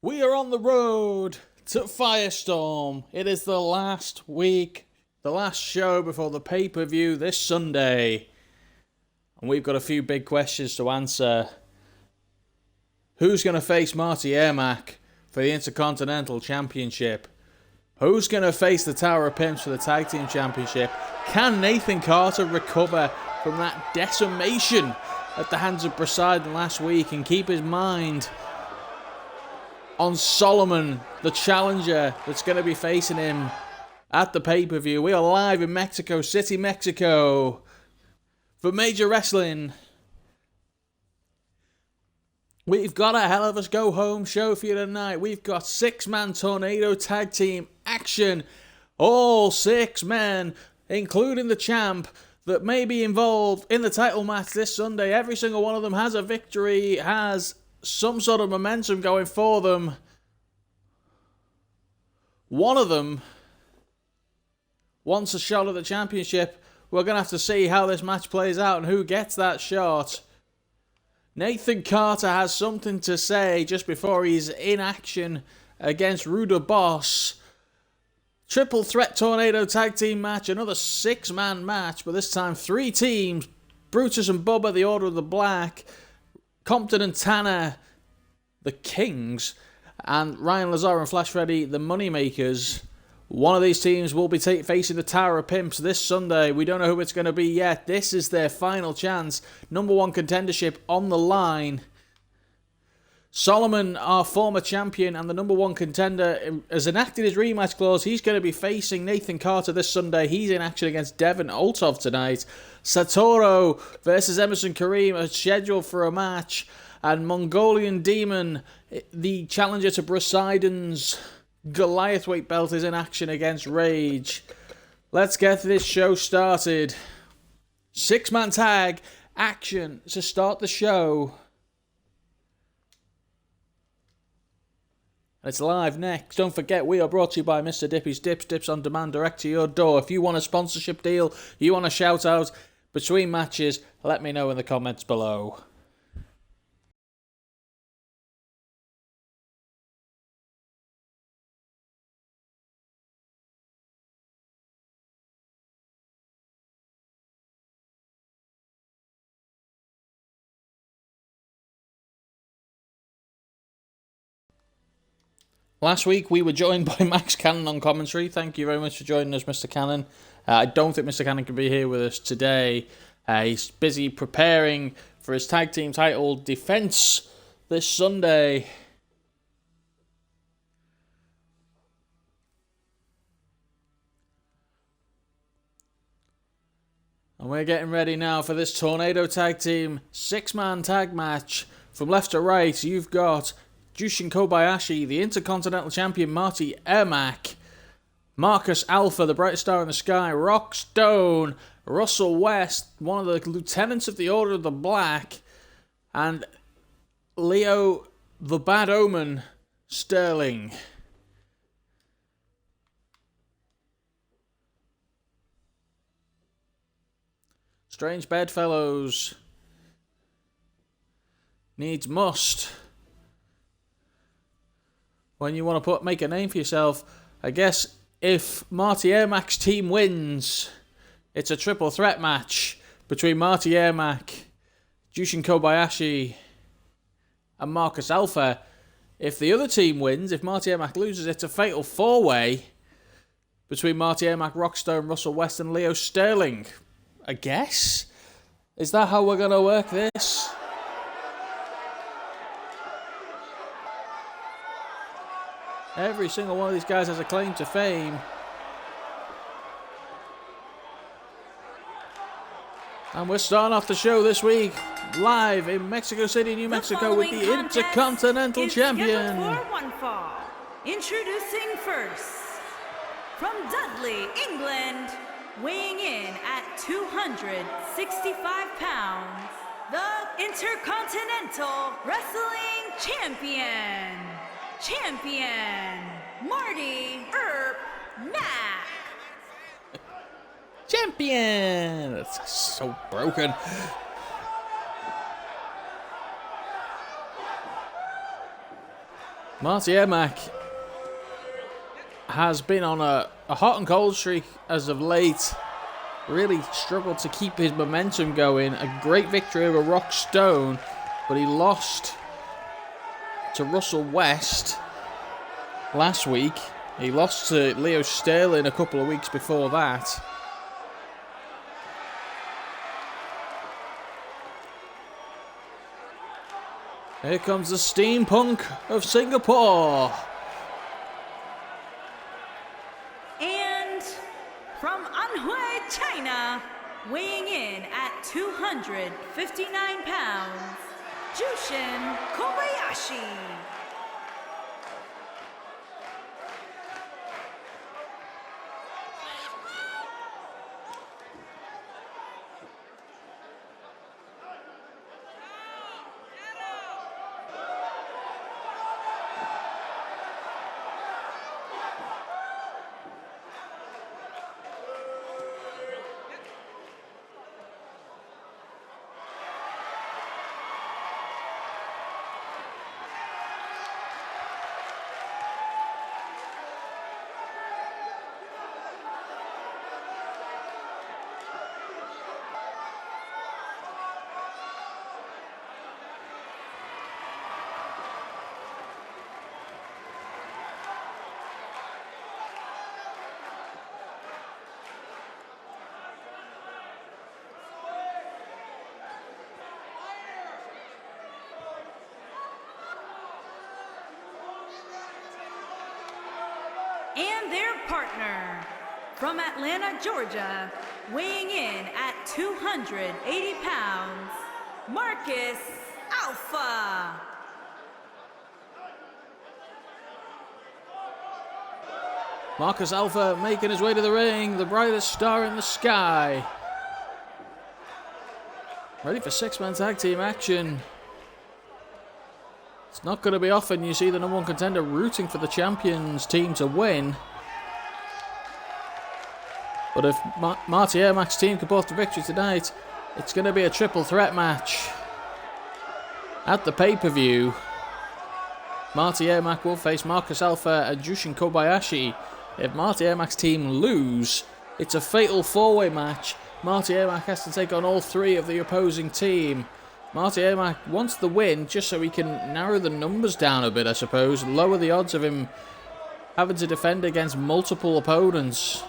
We are on the road to Firestorm. It is the last week, the last show before the pay-per-view this Sunday. And we've got a few big questions to answer. Who's going to face Marty Ermac for the Intercontinental Championship? Who's going to face the Tower of Pimps for the Tag Team Championship? Can Nathan Carter recover from that decimation at the hands of Wrasslin last week and keep his mind on Solomon, the challenger that's going to be facing him at the pay-per-view? We are live in Mexico City, Mexico for Major Wrestling. We've got a hell of a go-home show for you tonight. We've got six-man tornado tag team action. All six men, including the champ, that may be involved in the title match this Sunday. Every single one of them has a victory, has some sort of momentum going for them. One of them wants a shot at the championship. We're going to have to see how this match plays out and who gets that shot. Nathan Carter has something to say just before he's in action against Ruda Boss. Triple threat tornado tag team match, another six-man match, but this time three teams. Brutus and Bubba, the Order of the Black. Compton and Tanner, the Kings, and Ryan Lazar and Flash Freddy, the Moneymakers. One of these teams will be facing the Tower of Pimps this Sunday. We don't know who it's going to be yet. This is their final chance. Number one contendership on the line. Solomon, our former champion and the number one contender, has enacted his rematch clause. He's going to be facing Nathan Carter this Sunday. He's in action against Devin Oltov tonight. Satoru versus Emerson Kareem are scheduled for a match. And Mongolian Demon, the challenger to Poseidon's Goliath weight belt, is in action against Rage. Let's get this show started. Six-man tag action to start the show. It's live next. Don't forget, we are brought to you by Mr. Dippy's Dips on Demand, direct to your door. If you want a sponsorship deal, you want a shout out between matches, let me know in the comments below. Last week, we were joined by Max Cannon on commentary. Thank you very much for joining us, Mr. Cannon. I don't think Mr. Cannon can be here with us today. He's busy preparing for his tag team title defense this Sunday. And we're getting ready now for this Tornado Tag Team six-man tag match. From left to right, you've got Jushin Kobayashi, the Intercontinental Champion Marty Ermac, Marcus Alpha, the Bright Star in the Sky, Rock Stone, Russell West, one of the Lieutenants of the Order of the Black, and Leo, the Bad Omen, Sterling. Strange Bedfellows needs must. When you want to make a name for yourself, I guess if Marty Ermac's team wins, it's a triple threat match between Marty Ermac, Jushin Kobayashi, and Marcus Alpha. If the other team wins, if Marty Ermac loses, it's a fatal four-way between Marty Ermac, Rockstone, Russell West, and Leo Sterling. I guess? Is that how we're going to work this? Every single one of these guys has a claim to fame. And we're starting off the show this week live in Mexico City, New Mexico with the Intercontinental Champion. For one fall. Introducing first, from Dudley, England, weighing in at 265 pounds, the Intercontinental Wrestling Champion, Marty Ermac. Champion! That's so broken. Marty Emack has been on a hot and cold streak as of late. Really struggled to keep his momentum going. A great victory over Rock Stone, but he lost to Russell West last week. He lost to Leo Sterling a couple of weeks before that. Here comes the steampunk of Singapore. And from Anhui, China, weighing in at 259 pounds, Jushin Kobayashi. And their partner, from Atlanta, Georgia, weighing in at 280 pounds, Marcus Alpha. Marcus Alpha making his way to the ring, the brightest star in the sky. Ready for six-man tag team action. It's not going to be often you see the number one contender rooting for the champions team to win. But if Marty Emack's team can pull off the victory tonight, it's going to be a triple threat match. At the pay-per-view, Marty Emack will face Marcus Alpha and Jushin Kobayashi. If Marty Emack's team lose, it's a fatal four-way match. Marty Emack has to take on all three of the opposing team. Marty Emack wants the win just so he can narrow the numbers down a bit, I suppose. Lower the odds of him having to defend against multiple opponents.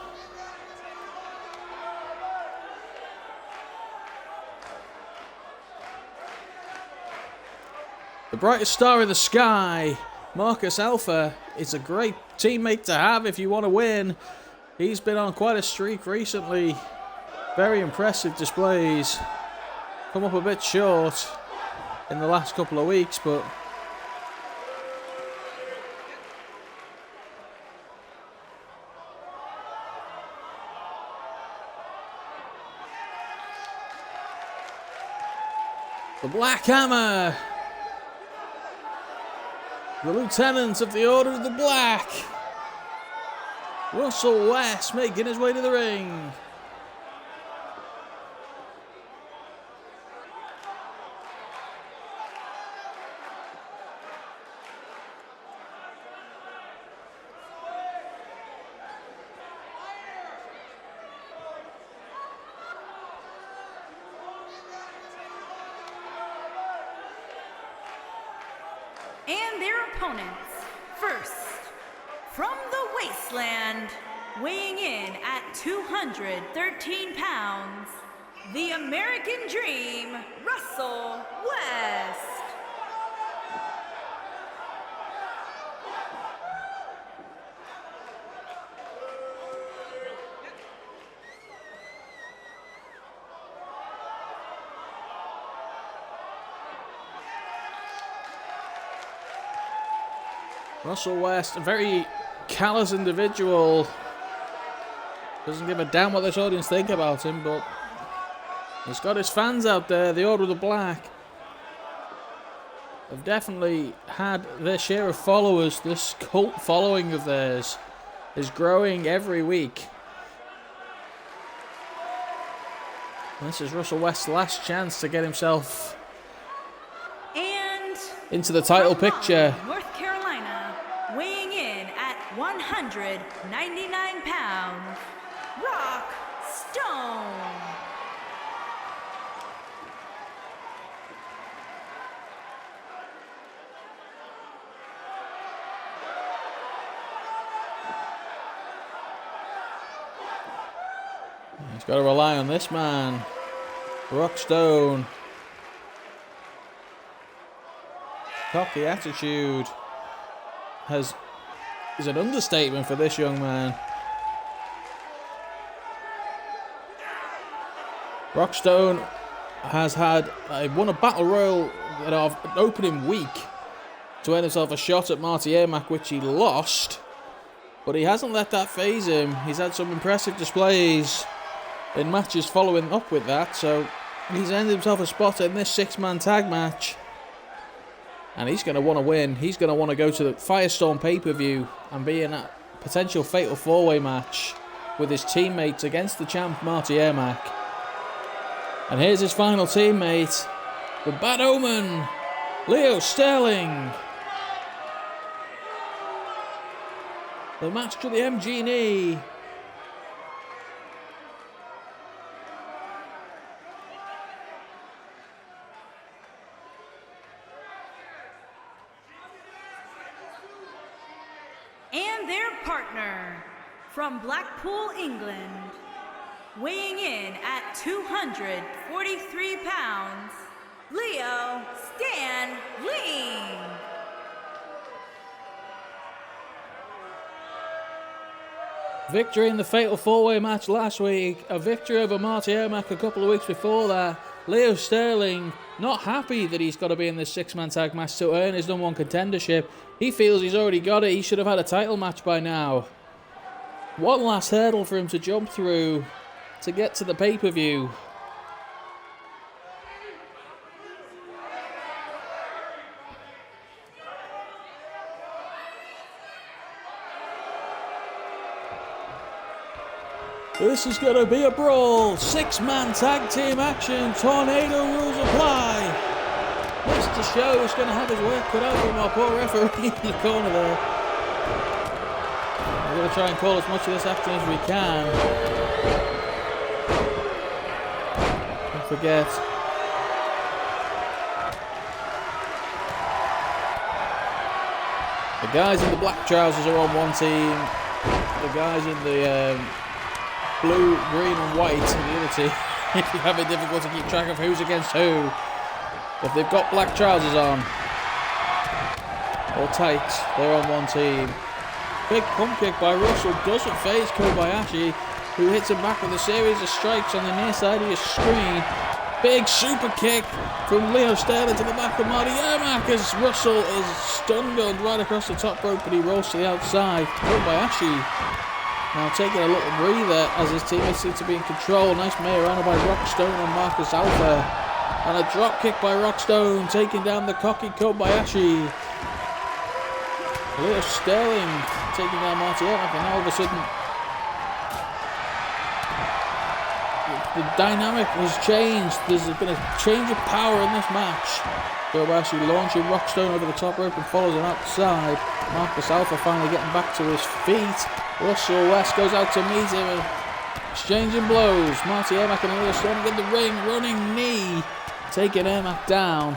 The brightest star in the sky, Marcus Alpha, is a great teammate to have if you want to win. He's been on quite a streak recently. Very impressive displays. Come up a bit short in the last couple of weeks, but the Black Hammer, the Lieutenant of the Order of the Black, Russell West making his way to the ring. And their opponents, first, from the wasteland, weighing in at 213 pounds, the American Dream, Russell West. Russell West, a very callous individual. Doesn't give a damn what this audience think about him, but he's got his fans out there. The Order of the Black have definitely had their share of followers. This cult following of theirs is growing every week. This is Russell West's last chance to get himself And into the title picture. North Carolina, 199 pounds, Rock Stone. He's got to rely on this man, Rock Stone. Cocky attitude is an understatement for this young man. Rock Stone has won a battle royal at our opening week to earn himself a shot at Marty Ermac, which he lost, but he hasn't let that faze him. He's had some impressive displays in matches following up with that, so he's earned himself a spot in this 6-man tag match. And he's going to want to win. He's going to want to go to the FIRESTORM pay-per-view and be in a potential fatal 4-way match with his teammates against the champ Marty Ermac. And here's his final teammate, the Bad Omen, Leo Sterling. The match to the MG&E. And their partner from Blackpool, England, weighing in at 243 pounds, Leo Stan Ling. Victory in the fatal 4-way match last week, a victory over Marty Ermac a couple of weeks before that. Leo Sterling not happy that he's got to be in this 6-man tag match to earn his #1 contendership. He feels he's already got it. He should have had a title match by now. One last hurdle for him to jump through to get to the pay-per-view. This is going to be a brawl. 6-man tag team action. Tornado rules apply. Mr. Show is going to have his work cut out from our poor referee in the corner there. We're going to try and call as much of this action as we can. Don't forget. The guys in the black trousers are on one team. The guys in the blue, green and white in the other team. If you're having difficulty to keep track of who's against who. If they've got black trousers on or tights, they're on one team. Big pump kick by Russell doesn't faze Kobayashi, who hits him back with a series of strikes on the near side of your screen. Big super kick from Leo Sterling to the back of Marty Ermac as Russell is stun-gunned right across the top rope, but he rolls to the outside. Kobayashi now taking a little breather as his teammates seem to be in control. Nice Mayorano by Rock Stone and Marcus Alpha. And a drop kick by Rock Stone, taking down the cocky Kobayashi. Leo Sterling taking down Marty Ermac, and all of a sudden the dynamic has changed. There's been a change of power in this match. Kobayashi launching Rock Stone over the top rope and follows him outside. Marcus Alpha finally getting back to his feet. Russell West goes out to meet him, exchanging blows. Marty Ermac and Leo Sterling in the ring, running knee, taking Ermac down.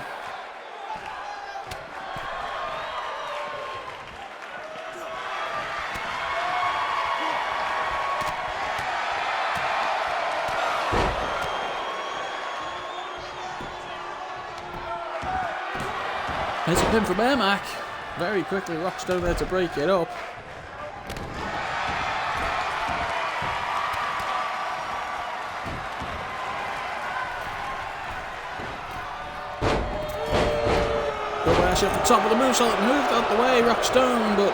There's a pin from Ermac. Very quickly, Rock Stone there to break it up. Kobayashi at the top of the moonsault, moved out the way, Rock Stone, but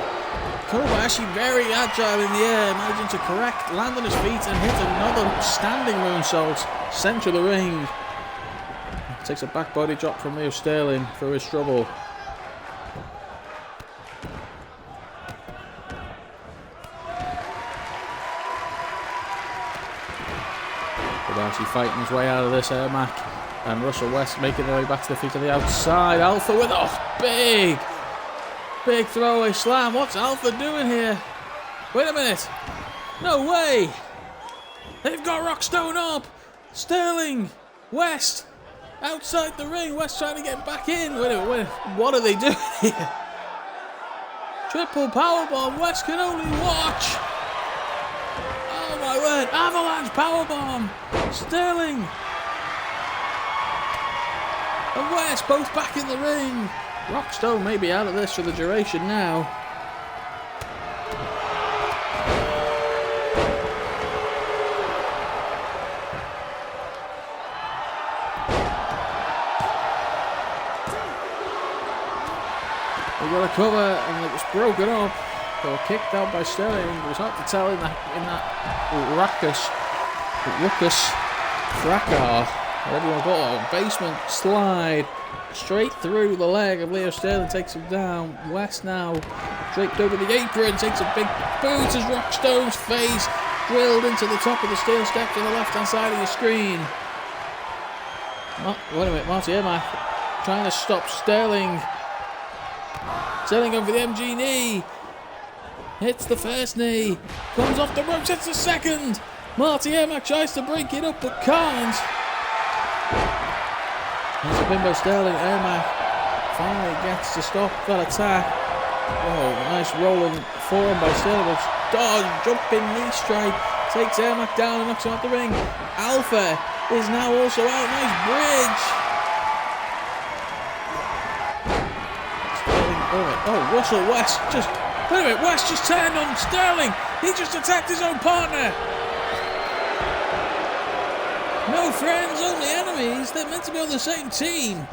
Kobayashi very agile in the air, managing to correct, land on his feet and hit another standing moonsault, centre of the ring. Takes a back body drop from Leo Sterling for his trouble. Kobayashi fighting his way out of this, Ermac. And Russell West making their way back to the feet of the outside. Alpha with a big throwaway slam. What's Alpha doing here? Wait a minute. No way. They've got Rockstone up. Sterling. West. Outside the ring. West trying to get back in. Wait a minute. What are they doing here? Triple powerbomb. West can only watch. Oh my word. Avalanche powerbomb. Sterling and West both back in the ring. Rockstone may be out of this for the duration now. They got a cover and it was broken up. They were kicked out by Sterling. It was hard to tell in that ruckus fracas, whatever you want to call it, basement slide straight through the leg of Leo Sterling, takes him down. West now draped over the apron, takes a big boot as Rockstone's face drilled into the top of the steel steps on the left hand side of your screen. Wait a minute, Marty Emack trying to stop Sterling. Sterling going for the MG knee. Hits the first knee. Comes off the ropes, hits the second. Marty Emack tries to break it up but can't. There's a pin by Sterling. Emack finally gets to stop that attack. Oh, nice rolling forearm by Sterling. Dodge, jumping knee strike. Takes Emack down and knocks him out the ring. Alpha is now also out. Nice bridge. Oh, Russell West just... Wait a minute, West just turned on Sterling. He just attacked his own partner. No friends, only enemies. They're meant to be on the same team.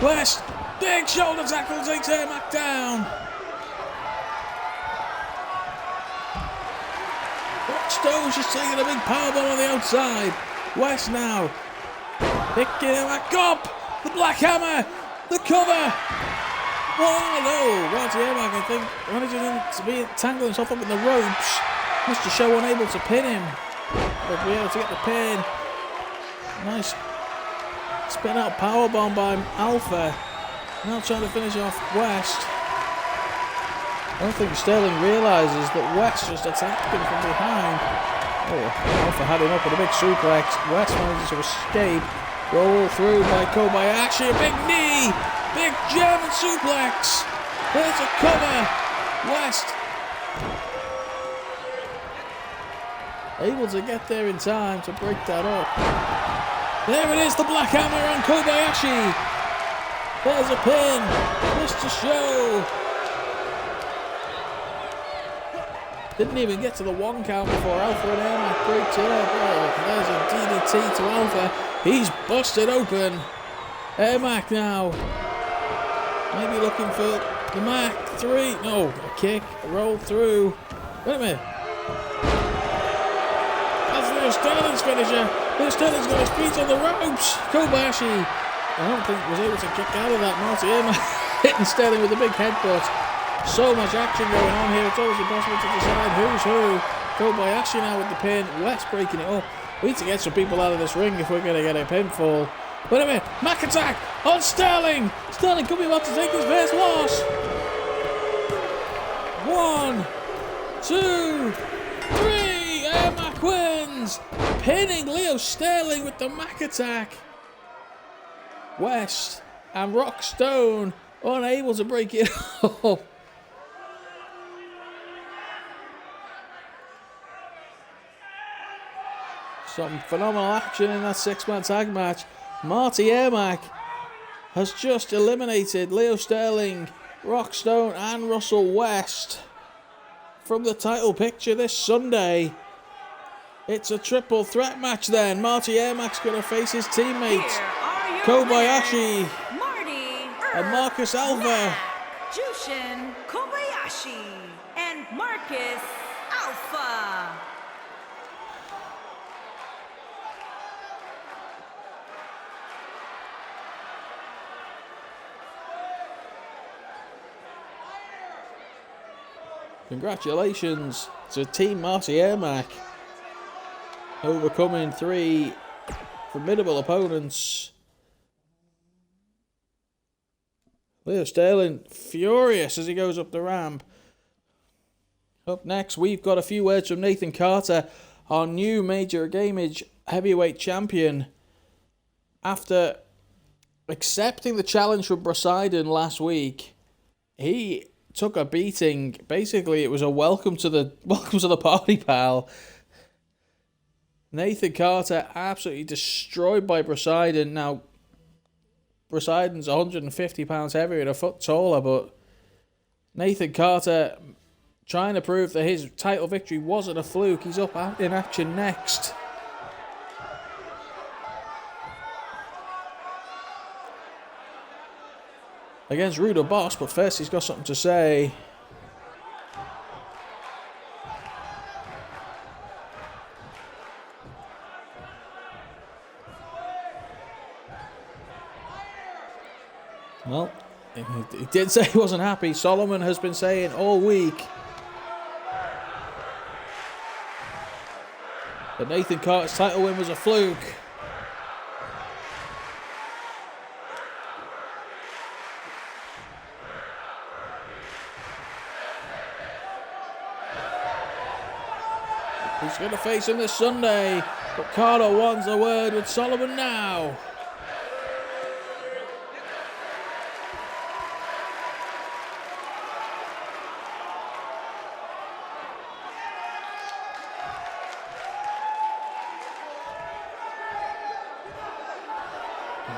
West, big shoulder tackle, takes Emack down. Stone's just taking a big powerbomb on the outside. West now picking Emack up. The Black Hammer, the cover. Oh no, Marty Emack, I think, managing to be tangled himself up in the ropes. Mr. Show unable to pin him, but be able to get the pin. Nice spin out powerbomb by Alpha. Now trying to finish off West. I don't think Sterling realises that West just attacked him from behind. Oh, Alpha had him up with a big suplex. West manages to escape. Roll through by Kobayashi, a big knee. Big German suplex. There's a cover. West able to get there in time to break that up. There it is, the Black Hammer on Kobayashi. There's a pin. Mr. Show. Didn't even get to the 1 count before Alpha and Emack breaks it up. Oh, there's a DDT to Alpha. He's busted open. Emack now. Maybe looking for the Mac 3. No, a kick, a roll through. Wait a minute. That's Leo Sterling's finisher. Leo Sterling's got his feet on the ropes. Kobayashi, I don't think was able to kick out of that. Marty Emack hitting Sterling with a big headbutt. So much action going on here. It's always impossible to decide who's who. Kobayashi now with the pin. West breaking it up. We need to get some people out of this ring if we're going to get a pinfall. Wait a minute, Mac attack on Sterling. Sterling could be about to take his first loss. 1, 2, 3. Emack wins, pinning Leo Sterling with the Mac attack. West and Rockstone unable to break it up. Some phenomenal action in that 6-man tag match. Marty Emack has just eliminated Leo Sterling, Rockstone and Russell West from the title picture this Sunday. It's a triple threat match then. Marty Emack's going to face his teammates Kobayashi and Marcus Alpha. Jushin Kobayashi and Marcus Alpha. Congratulations to Team Marty Emack, overcoming 3 formidable opponents. Leo Sterling furious as he goes up the ramp. Up next, we've got a few words from Nathan Carter, our new Major Gamage heavyweight champion. After accepting the challenge from Wrasslin last week, he took a beating. Basically, it was a welcome to the party, pal. Nathan Carter absolutely destroyed by Wrasslin. Now, Wraslin's 150 pounds heavier and a foot taller, but Nathan Carter trying to prove that his title victory wasn't a fluke. He's up out in action next. Against Ruder Boss, but first he's got something to say. Well, he did say he wasn't happy. Solomon has been saying all week that Nathan Carter's title win was a fluke. He's going to face him this Sunday, but Carter wants a word with Solomon now.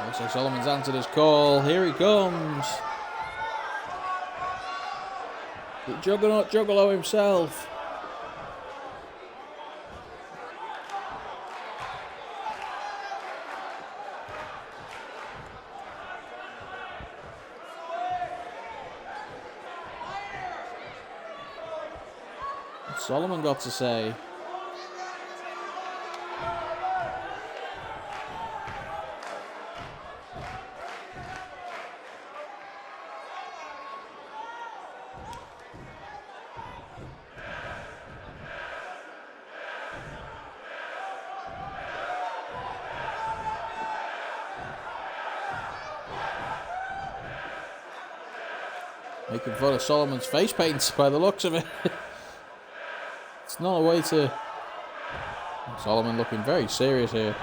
Looks like Solomon's answered his call. Here he comes. The Juggernaut Juggalo himself. What's Solomon got to say? Making fun of Solomon's face paint by the looks of it. It's not a way to... Solomon looking very serious here.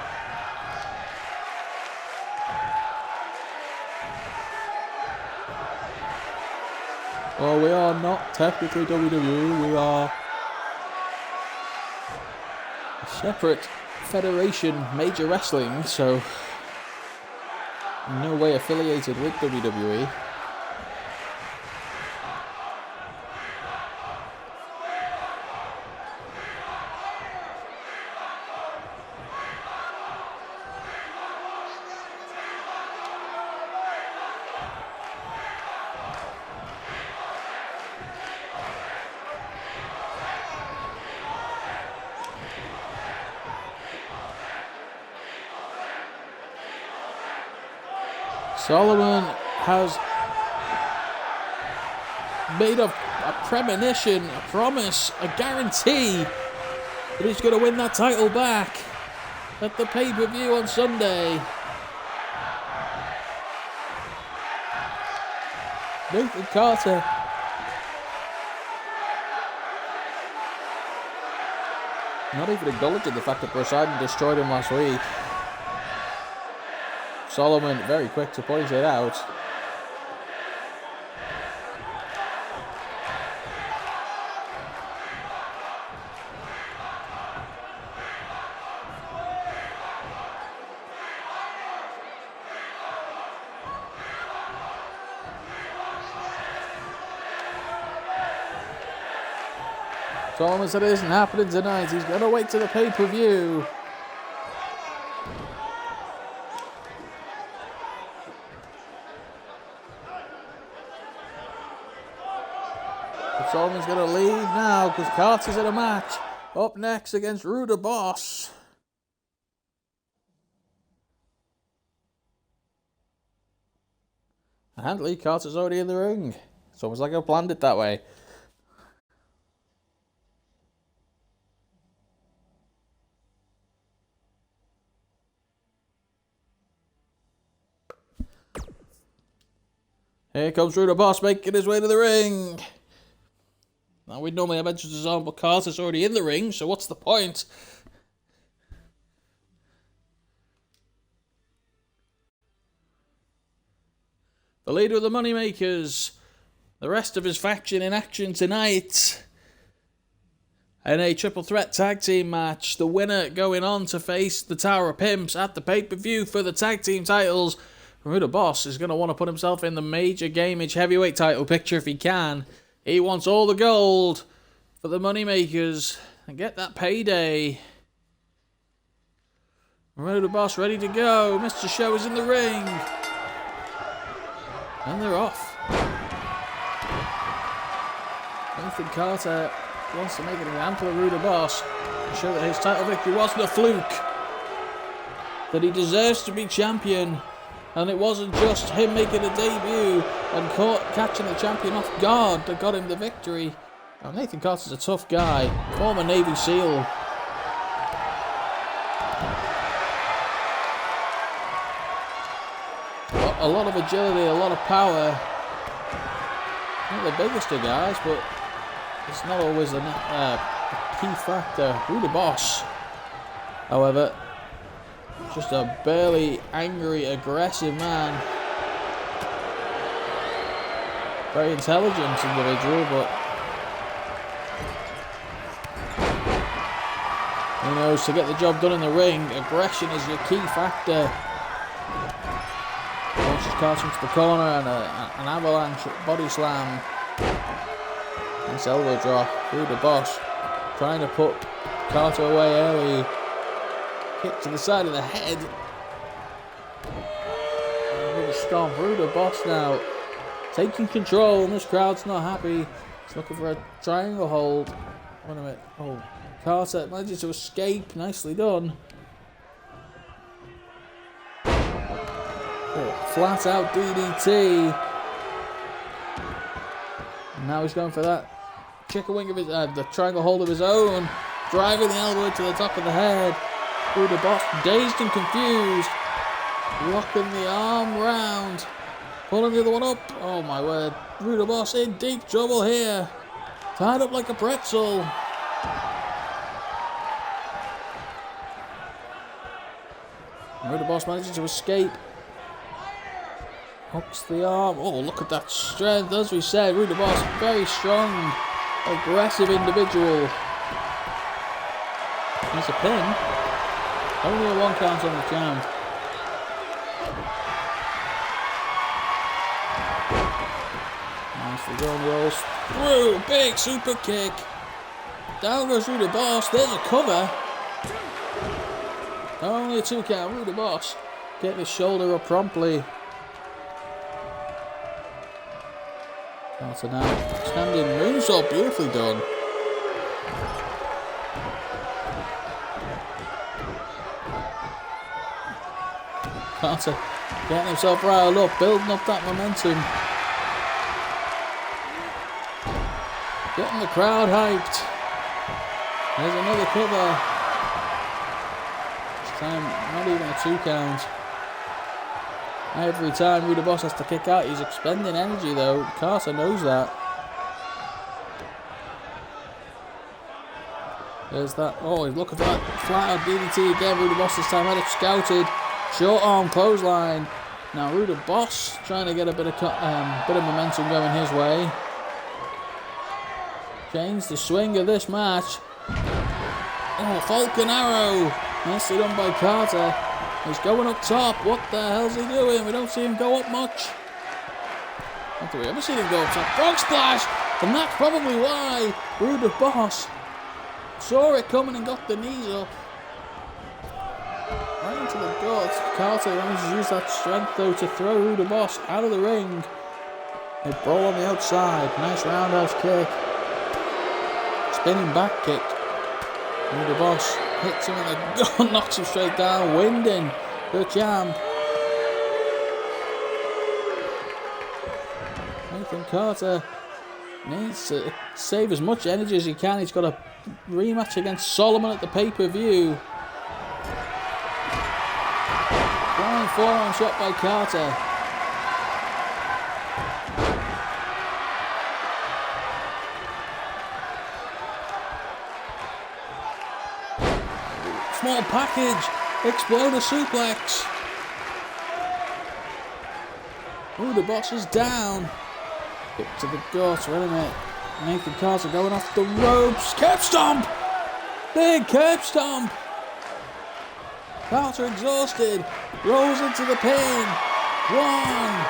Well, we are not technically WWE. We are a separate federation, Major Wrestling, so in no way affiliated with WWE. Solomon has made a premonition, a promise, a guarantee that he's going to win that title back at the pay-per-view on Sunday. Nathan Carter not even acknowledging the fact that Wrasslin destroyed him last week. Solomon very quick to point it out. Solomon said it isn't happening tonight. He's going to wait till the pay-per-view. Solomon's going to leave now because Carter's in a match. Up next against Ruder Boss. And Lee Carter's already in the ring. It's almost like I planned it that way. Here comes Ruder Boss making his way to the ring. Now, we'd normally have entrances on, but Carter's already in the ring, so what's the point? The leader of the Moneymakers. The rest of his faction in action tonight. In a triple threat tag team match. The winner going on to face the Tower of Pimps at the pay-per-view for the tag team titles. Ruda Boss is going to want to put himself in the major Gamage heavyweight title picture if he can. He wants all the gold for the Moneymakers and get that payday. Ruda Boss ready to go. Mr. Show is in the ring. And they're off. Nathan Carter wants to make an example of Ruda Boss to show that his title victory wasn't a fluke. That he deserves to be champion. And it wasn't just him making a debut and catching the champion off guard that got him the victory. Now, Nathan Carter's a tough guy, former Navy SEAL. A lot of agility, a lot of power. Not the biggest of guys, but it's not always a key factor. Ruda Boss, however, just a barely angry, aggressive man. Very intelligent individual, but he knows to get the job done in the ring, aggression is your key factor. Launches Carter into the corner and an avalanche body slam. Nice elbow drop. Ruda Boss trying to put Carter away early. Kick to the side of the head. Ruda stomp. Ruda Boss now taking control, and this crowd's not happy. He's looking for a triangle hold. Wait a minute. Oh, Carter manages to escape. Nicely done. Oh, flat out DDT. And now he's going for that chicken wing of his, the triangle hold of his own. Driving the elbow to the top of the head. Ruda Boss dazed and confused. Locking the arm round. Pulling the other one up. Oh my word. Ruda Boss in deep trouble here. Tied up like a pretzel. Ruda Boss manages to escape. Hooks the arm. Oh, look at that strength. As we said, Ruda Boss, very strong, aggressive individual. There's a pin. Only a 1 count on the count. Nicely done, rolls through. Big super kick. Down goes Ruda Boss. There's a cover. Only a 2 count. Ruda Boss getting his shoulder up promptly. Carter now standing moonsault, beautifully done. Carter getting himself riled up, building up that momentum. Getting the crowd hyped. There's another cover. This time, not even a 2 count. Every time Ruda Boss has to kick out, he's expending energy though. Carter knows that. There's that. Oh, look at that. Flat out DDT again. Ruda Boss this time had it scouted. Short arm clothesline. Now Ruda Boss trying to get a bit of momentum going his way. Change the swing of this match. Oh, Falcon Arrow. Nicely done by Carter. He's going up top. What the hell's he doing? We don't see him go up much. Not that we ever seen him go up top. Frog splash! And that's probably why Ruda Boss saw it coming and got the knees up. Right into the guts. Carter manages to use that strength though to throw Ruda Boss out of the ring. They brawl on the outside. Nice roundhouse kick. Spinning back kick. Ruda Boss hits him in the gun, knocks him straight down, winding the champ. Nathan Carter needs to save as much energy as he can. He's got a rematch against Solomon at the pay-per-view. Flying forearm shot by Carter. small package. Exploder suplex. Ooh, the boss is down. Kick to the gut. Wait a minute. Nathan Carter going off the ropes. Curb stomp. Big curb stomp. Carter exhausted. Rolls into the pin. 1,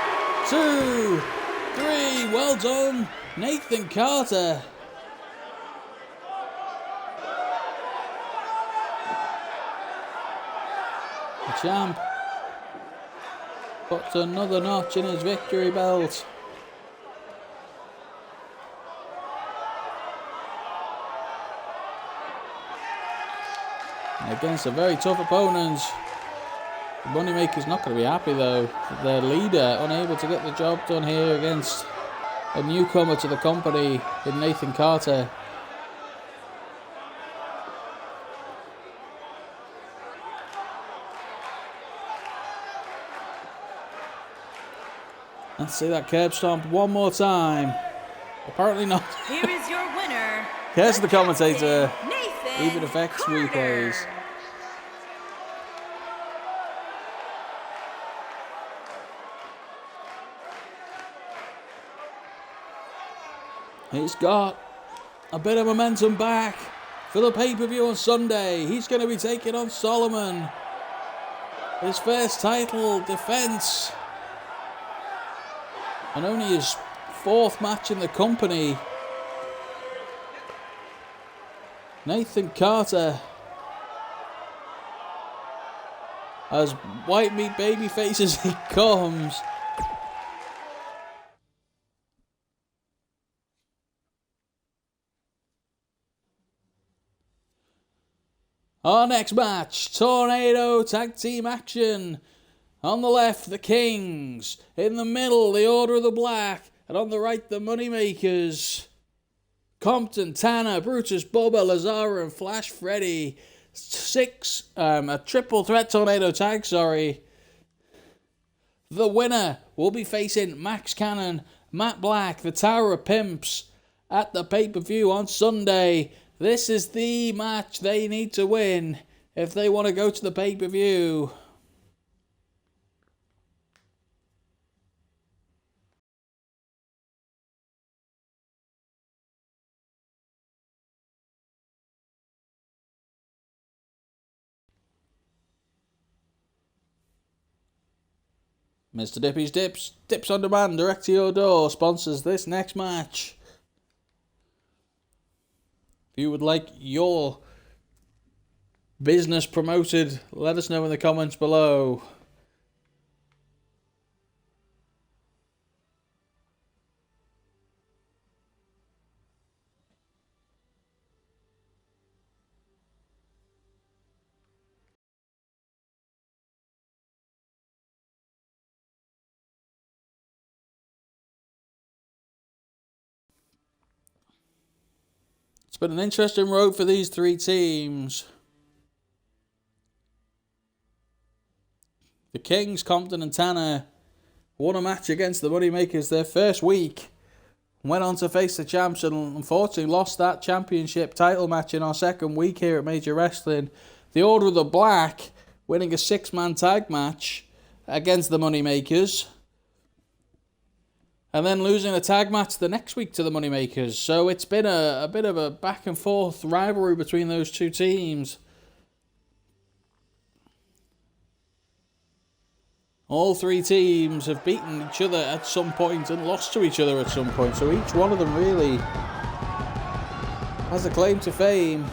2, 3. Well done, Nathan Carter. The champ puts another notch in his victory belt. Against a very tough opponent. The Moneymaker's not going to be happy though. Their leader unable to get the job done here against a newcomer to the company in Nathan Carter. Let's see that curb stomp one more time. Apparently not. Here is your winner. Here's the commentator. Nathan Even affects Carter. replays. He's got a bit of momentum back for the pay-per-view on Sunday. He's going to be taking on Solomon. His first title defense. And only his 4th match in the company. Nathan Carter, as white meat babyface as he comes. Our next match, Tornado Tag Team Action. On the left, the Kings. In the middle, the Order of the Black. And on the right, the Moneymakers. Compton, Tanner, Brutus, Bubba, Lazara, and Flash Freddy. A triple threat tornado tag, The winner will be facing Max Cannon, Matt Black, the Tower of Pimps at the pay-per-view on Sunday. This is the match they need to win if they want to go to the pay-per-view. Mr. Dippy's Dips on Demand, direct to your door, sponsors this next match. If you would like your business promoted, let us know in the comments below. It's been an interesting road for these 3 teams. The Kings, Compton and Tanner won a match against the Moneymakers their first week. Went on to face the champs and unfortunately lost that championship title match in our second week here at Major Wrestling. The Order of the Black winning a 6-man tag match against the Moneymakers. And then losing a tag match the next week to the Moneymakers. So it's been a bit of a back and forth rivalry between those 2 teams. All 3 teams have beaten each other at some point and lost to each other at some point. So each one of them really has a claim to fame.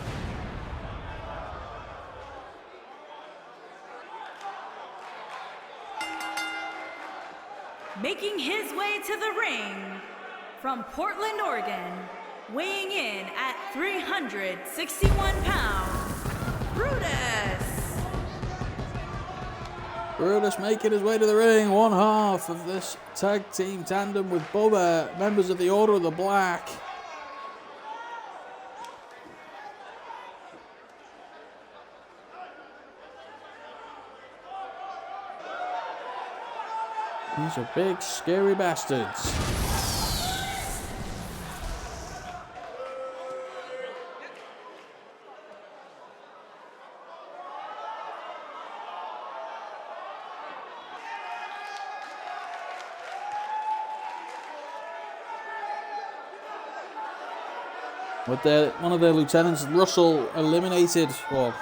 Making his way to the ring from Portland, Oregon, weighing in at 361 pounds, Brutus making his way to the ring, one half of this tag team tandem with Bubba, members of the Order of the Black. These are big, scary bastards. With one of their lieutenants, Russell, eliminated, well,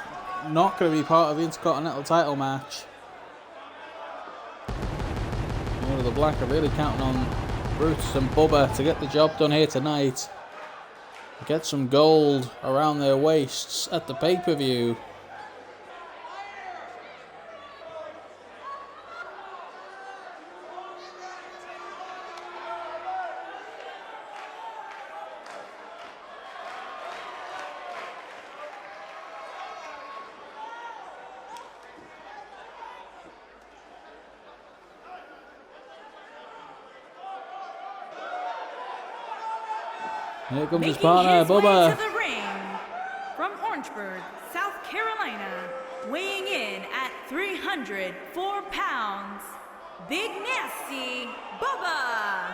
not going to be part of the Intercontinental title match. One of the Black are really counting on Brutus and Bubba to get the job done here tonight. Get some gold around their waists at the pay-per-view. Here comes his partner, Bubba. To the ring from Orangeburg, South Carolina, weighing in at 304 pounds, Big Nasty Bubba.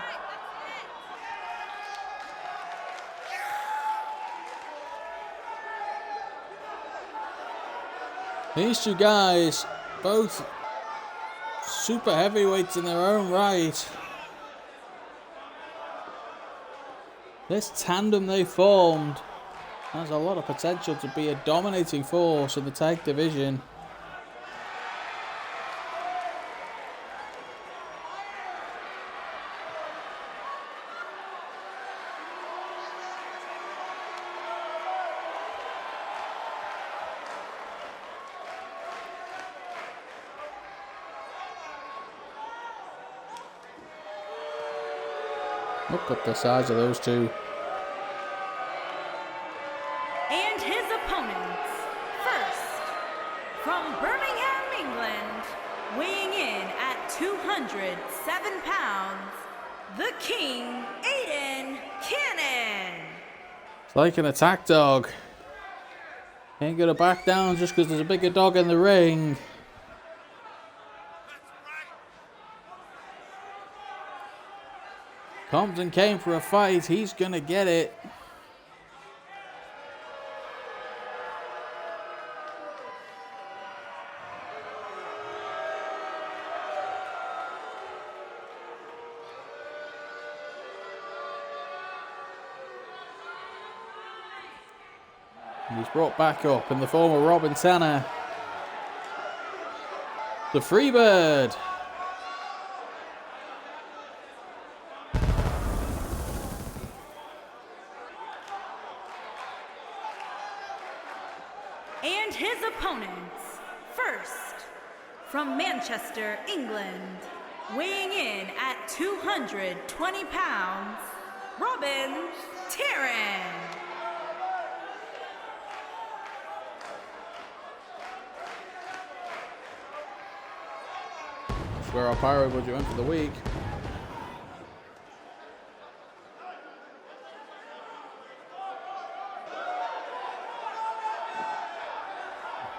These two guys, both super heavyweights in their own right. This tandem they formed has a lot of potential to be a dominating force in the tag division. Look at the size of those two. And his opponents, first, from Birmingham, England, weighing in at 207 pounds, the King, Aiden Cannon. It's like an attack dog. Ain't gonna back down just because there's a bigger dog in the ring. Compton came for a fight. He's going to get it. He's brought back up in the form of Robin Tanner. The Freebird. And his opponents, first, from Manchester, England, weighing in at 220 pounds, Robin Taryn. That's where our pyro budget went for the week.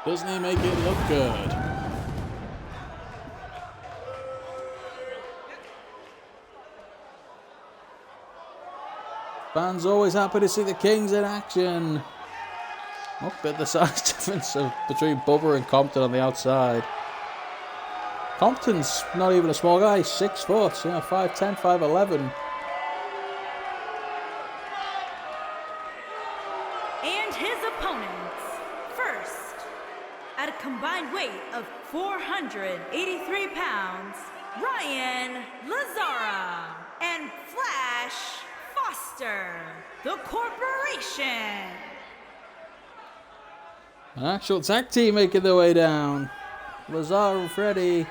Doesn't he make it look good? Fans always happy to see the Kings in action. Look at the size difference between Bubba and Compton on the outside. Compton's not even a small guy, 6 foot, 5'10", 5'11". And his opponents, first, at a combined weight of 483 pounds, Ryan Lazara and Flash Foster, the Corporation. An actual tag team making their way down. Lazar and Freddie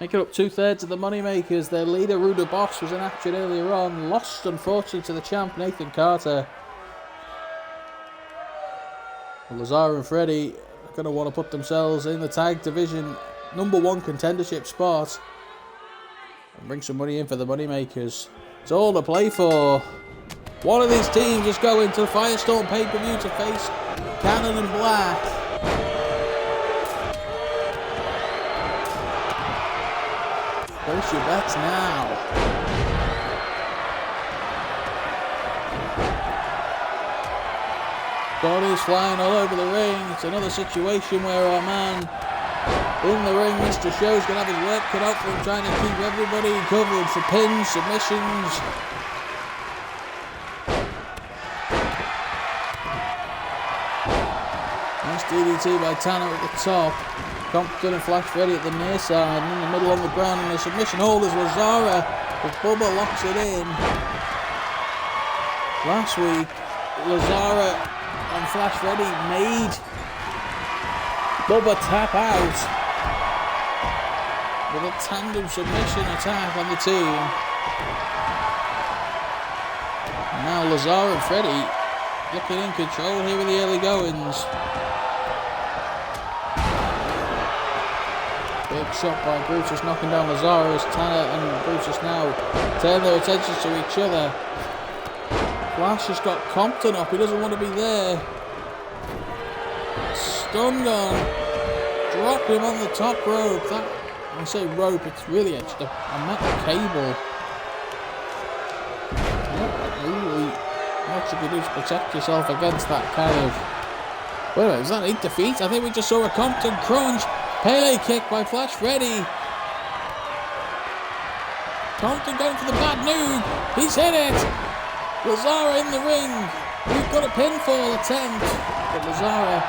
making up 2/3 of the Moneymakers. Their leader, Ruda Boss, was in action earlier on. Lost, unfortunately, to the champ, Nathan Carter. Lazar and Freddie are going to want to put themselves in the tag division #1 contendership spot and bring some money in for the Moneymakers. It's all to play for. One of these teams is going to the Firestorm pay-per-view to face Cannon and Black. Place your bets now. Bodies flying all over the ring. It's another situation where our man in the ring, Mr. Show's going to have his work cut out for him, trying to keep everybody covered for pins, submissions. DDT by Tanner at the top. Compton and Flash Freddy at the near side. And in the middle on the ground in the submission hold is Lazara. As Bubba locks it in. Last week, Lazara and Flash Freddy made Bubba tap out with a tandem submission attack on the team. And now Lazara and Freddy looking in control here with the early goings. Big shot by Brutus knocking down Lazara as Tanner and Brutus now turn their attentions to each other. Flash has got Compton up, he doesn't want to be there. Stun gun, drop him on the top rope. That, when I say rope, it's really just a metal cable. Not really much you can do to protect yourself against that kind of... Wait a minute, is that 8 defeats? I think we just saw a Compton crunch. Pele kick by Flash Freddy. Compton going for the bad noob. He's hit it. Lazara in the ring. We've got a pinfall attempt. But Lazara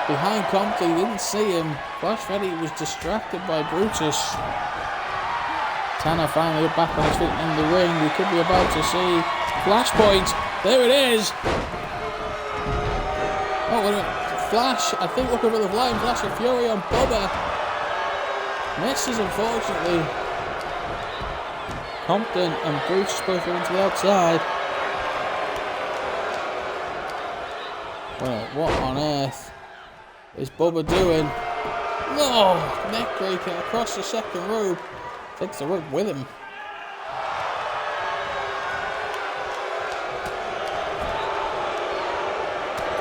behind Compton. He didn't see him. Flash Freddy was distracted by Brutus. Tanner finally back on his feet in the ring. We could be about to see Flashpoint. There it is. Oh, wait a minute. Flash, I think looking for the flying flash of fury on Bubba. Misses, unfortunately. Compton and Bruce both going to the outside. Well, what on earth is Bubba doing? No! Neck breaker across the second rope. Takes the rope with him.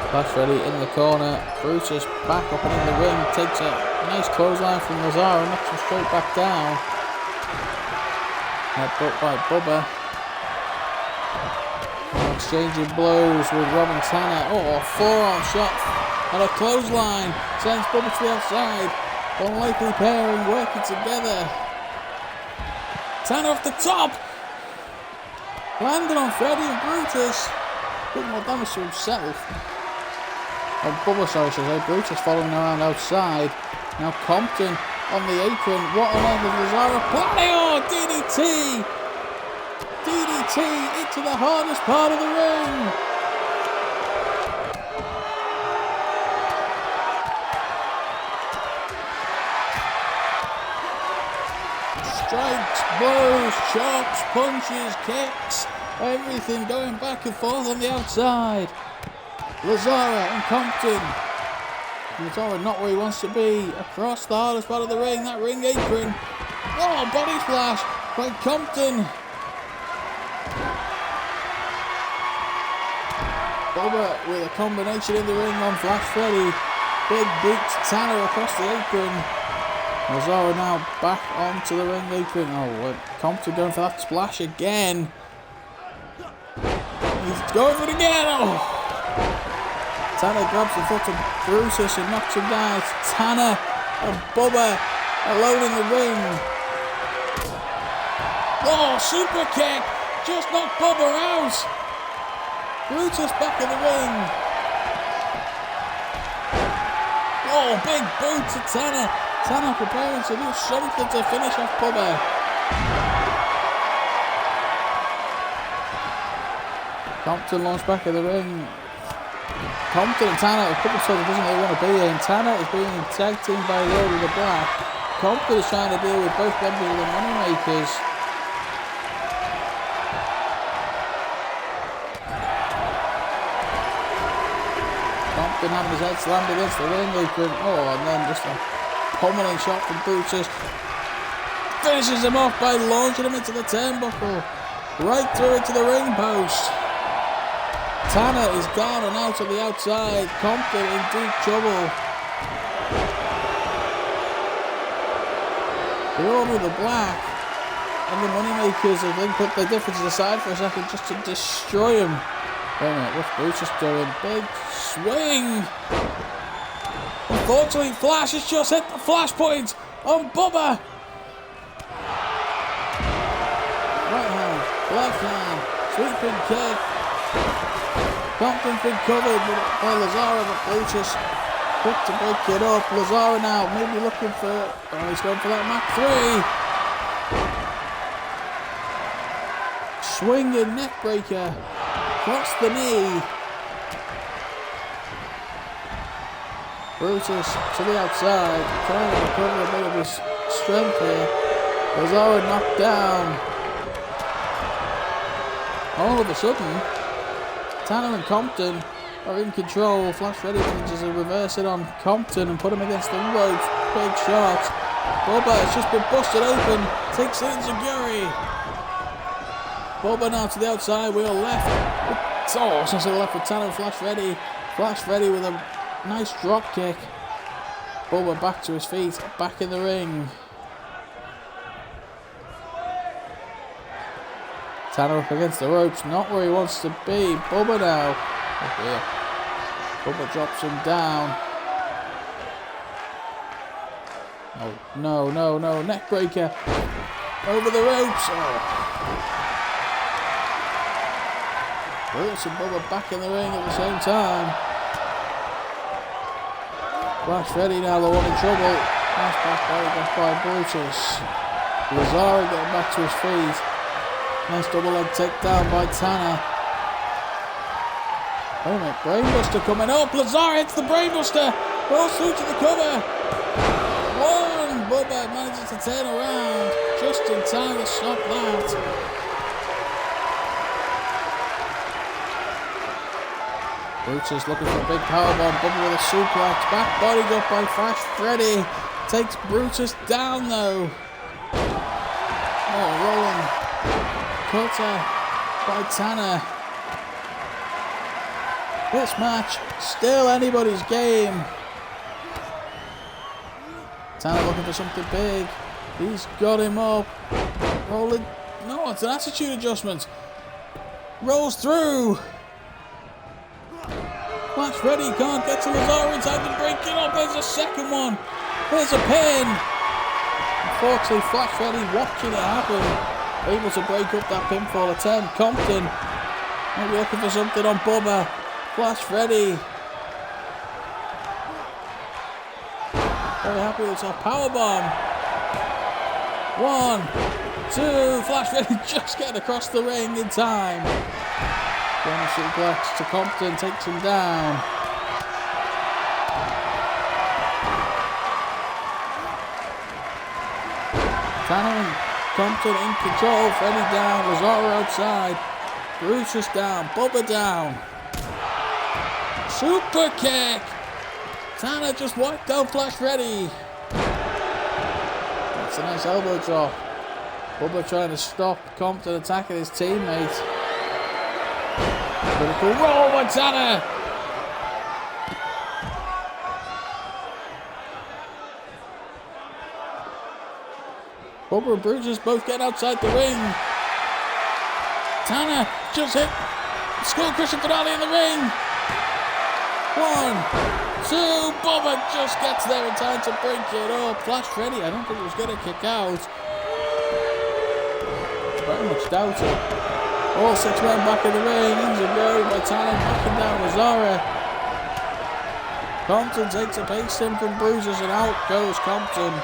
Flash Freddy in the corner. Brutus back up and in the ring. Takes a nice clothesline from Lazara and knocks him straight back down. Headbutt by Bubba. Now exchanging blows with Robin Tanner. Oh, a forearm shot and a clothesline. Sends Bubba to the outside. Unlikely pairing working together. Tanner off the top. Landing on Freddy and Brutus. Put more damage to himself. Oh, Bubba, sorry, should I say. Brutus following around outside. Now Compton on the apron. What on earth is Lazara planning? Oh, DDT! DDT into the hardest part of the ring. Strikes, blows, chops, punches, kicks. Everything going back and forth on the outside. Lazara and Compton. Lazara not where he wants to be. Across the hardest part of the ring. That ring apron. Oh, body splash by Compton. Bubba with a combination in the ring on Flash Freddy. Big boot to Tanner across the apron. Lazara now back onto the ring apron. Oh, Compton going for that splash again. He's going for it again. Oh. Tanner grabs the foot of Brutus and knocks him down. It's Tanner and Bubba alone in the ring. Oh, super kick! Just knocked Bubba out. Brutus back in the ring. Oh, big boot to Tanner. Tanner preparing to do something to finish off Bubba. Compton launched back in the ring. Compton and Tanner, a couple of times doesn't really want to be in. Tanner is being tag teamed by Lord of the Black. Compton is trying to deal with both members of the Moneymakers. Compton having his head slammed against the ring apron. Oh, and then just a pummeling shot from Brutus. Finishes him off by launching him into the turnbuckle. Right through into the ring post. Tanner is down and out on the outside. Compton in deep trouble. The Order of the Black and the Moneymakers have then put their differences aside for a second just to destroy him. Wait a minute, what's Brutus doing? Big swing. Unfortunately, Flash has just hit the flashpoint on Bubba. Right hand, left hand, sweeping kick. Compton's been covered by Lazara, but Brutus quick to break it up. Lazara now, maybe looking for... Oh, he's going for that Mach 3. Swinging neck breaker. Across the knee. Brutus to the outside. Trying to recover a bit of his strength here. Lazara knocked down. All of a sudden, Tanner and Compton are in control. Flash Ready manages to reverse it on Compton and put him against the ropes. Big shot. Bubba has just been busted open. Takes it Zaguri. Bubba now to the outside. Wheel left. Oh, since the left with Tanner and Flash Ready. Flash Ready with a nice drop kick. Bubba back to his feet. Back in the ring. Tanner up against the ropes. Not where he wants to be. Bubba now. Oh dear. Bubba drops him down. Oh, no, no, no. Neck breaker. Over the ropes. Oh. Brutus and Bubba back in the ring at the same time. Flash Ready now, the one in trouble. Nice back by Brutus. Lazara getting back to his feet. Nice double leg takedown by Tanner. Wait a minute, Brainbuster coming up. Lazara hits the Brainbuster. Goes through to the cover. One. Bubba manages to turn around just in time to stop that. Brutus looking for a big powerbomb. Bubba with a suplex. Back bodied up by Flash Freddy. Takes Brutus down though. Oh, rolling cutter by Tanner. This match still anybody's game. Tanner looking for something big. He's got him up. Rolling. No, it's an attitude adjustment. Rolls through. Flash Ready can't get to Lazara in time to break it up. There's a second one. There's a pin. Unfortunately, Flash Ready watching it happen. Able to break up that pinfall attempt. Compton maybe looking for something on Bubba. Flash Ready. Very happy with our powerbomb. 1, 2. Flash Ready just getting across the ring in time. German suplex to Compton, takes him down. Tanner and Compton in control. Freddy down. Lazara outside. Brutus down. Bubba down. Super kick. Tanner just wiped out Flash Ready. That's a nice elbow drop. Bubba trying to stop Compton attacking his teammate. Critical roll by Tanner. Bubba and Brutus both getting outside the ring. Tanner just hit Skull Crushing finale in the ring. 1, 2. Bubba just gets there in time to break it up. Flash Freddy, I don't think he was going to kick out. Very much doubted. All 6 men back in the ring. Inzaguri by Tanner backing down Lazara. Compton takes a pasting from Brutus and out goes Compton.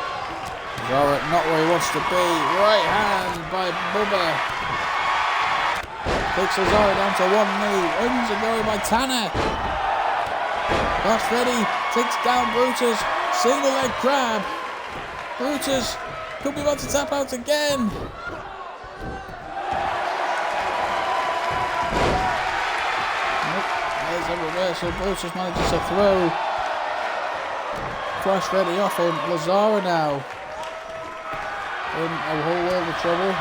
Lazara not where he wants to be. Right hand by Bubba. Takes Lazara down to one knee. Inzaguri by Tanner. Flash Ready takes down Brutus. Single leg crab. Brutus could be about to tap out again. Nope. There's a reversal. Brutus manages to throw Flash Ready off him. Lazara now in a whole world of trouble.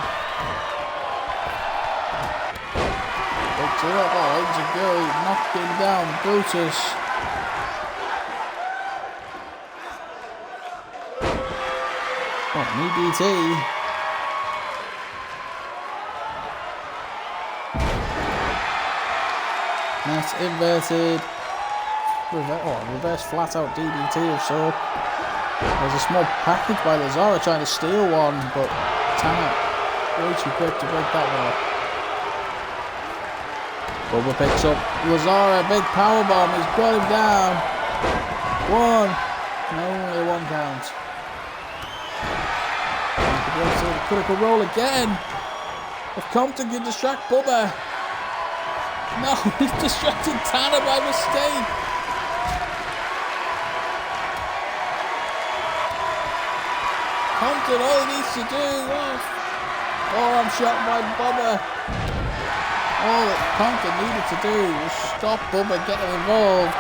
Picks it up. Oh, Inzaguri knocking down Brutus. Oh, knee DT. That's inverted. Reverse flat out DDT of sort. There's a small package by Lazara trying to steal one, but Tanner way too quick to break that one up. Bubba picks up Lazara, big powerbomb, he's got him down. One. And only a 1 count. Critical roll again. If Compton can distract Bubba. No, he's distracting Tanner by mistake. Compton, all he needs to do. Forearm shot by Bubba. All that Compton needed to do was stop Bubba getting involved.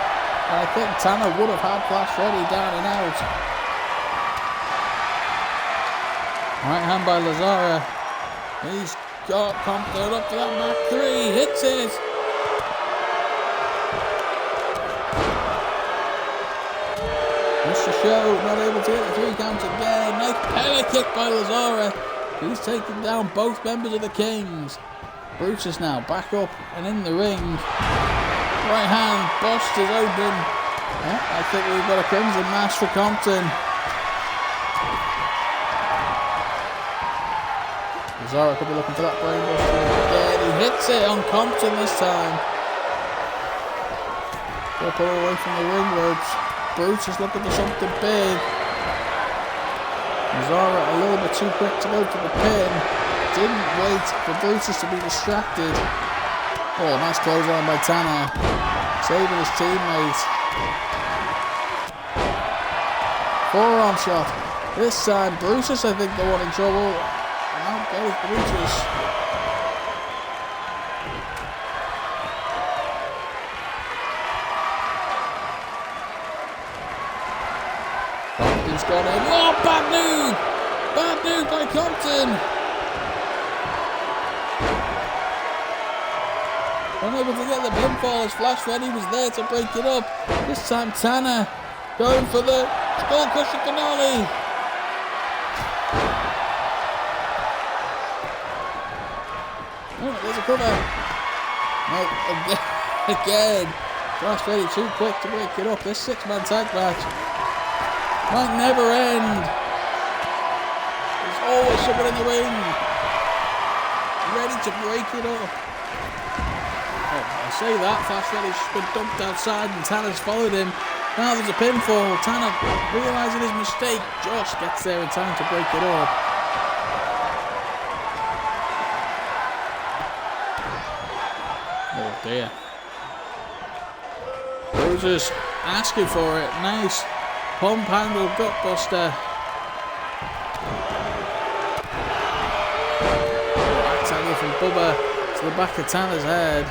And I think Tanner would have had Flash Ready down and out. Right hand by Lazara. He's got Compton up to that back 3. Hits it. Missed the show. Not able to hit the 3 count again. Nice penalty kick by Lazara. He's taken down both members of the Kings. Brutus now back up and in the ring. Right hand. Bust is open. I think we've got a Crimson Mask for Compton. Lazara could be looking for that brainbuster again. He hits it on Compton this time. Up all the way from the ring ropes. Brutus looking for something big. Lazara a little bit too quick to go to the pin. Didn't wait for Brutus to be distracted. Oh, nice clothesline by Tanner. Saving his teammate. Forearm shot. This time Brutus, I think, the one in trouble. Out goes Brutus. Compton's got him. Oh, bad news! Bad news by Compton. Unable to get the pinfall as Flash Ready was there to break it up. This time Tanner going for the skull crusher finale. Oh, there's a cover. No, again. Flash Ready too quick to break it up. This 6-man tag match might never end. There's always someone in the ring ready to break it up. Oh, I say that. Flash Ready's been dumped outside and Tanner's followed him. Now there's a pinfall. Tanner, realising his mistake, just gets there in time to break it up. Oh dear. Brutus asking for it. Nice pump handle gutbuster. Back tackle from Bubba to the back of Tanner's head.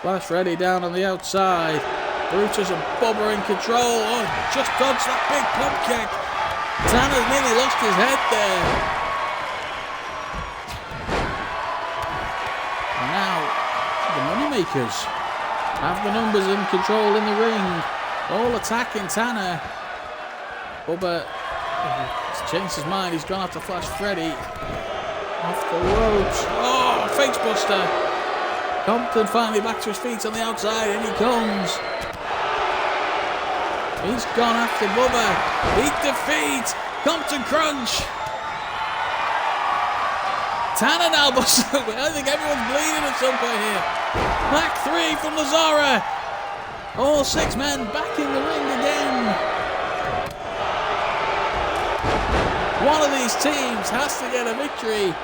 Flash Ready down on the outside. Brutus and Bubba in control. Oh, just dodged that big pump kick. Tanner's nearly lost his head there. And now the Moneymakers have the numbers in control in the ring. All attacking Tanner. Bubba has changed his mind. He's gone after Flash Freddy. Off the ropes. Oh, face buster. Compton finally back to his feet on the outside. In he comes. He's gone after Bubba. Beat defeat. Compton crunch. Tanner now busts over. I think everyone's bleeding at some point here. Back 3 from Lazara. All 6 men back in the ring again. One of these teams has to get a victory.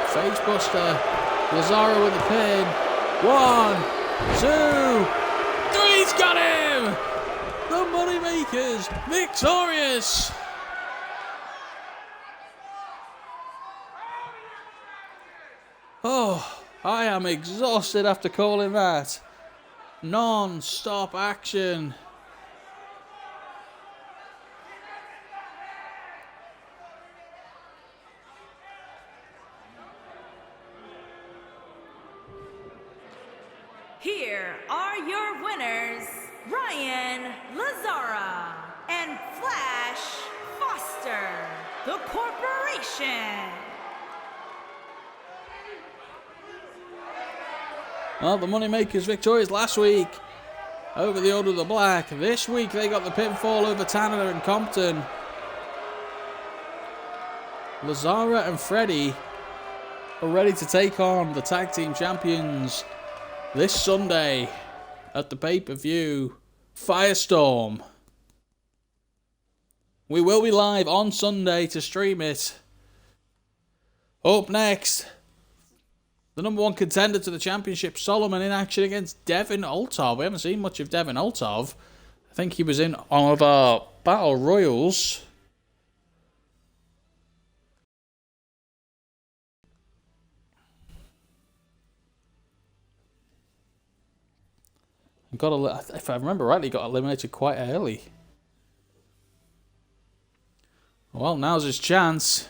Facebuster. Lazara with the pin. 1, 2, 3's got him! The Moneymakers victorious! Oh, I am exhausted after calling that. Non-stop action. Here are your winners, Ryan Lazara and Flash Foster, the corporation. Well, the Moneymakers victorious last week over the Order of the Black. This week they got the pinfall over Tanner and Compton. Lazara and Freddy are ready to take on the tag team champions this Sunday at the pay-per-view Firestorm. We will be live on Sunday to stream it. Up next, the number one contender to the championship, Solomon, in action against Devin Altov. We haven't seen much of Devin Altov. I think he was in one of our Battle Royals. If I remember rightly, got eliminated quite early. Well, now's his chance.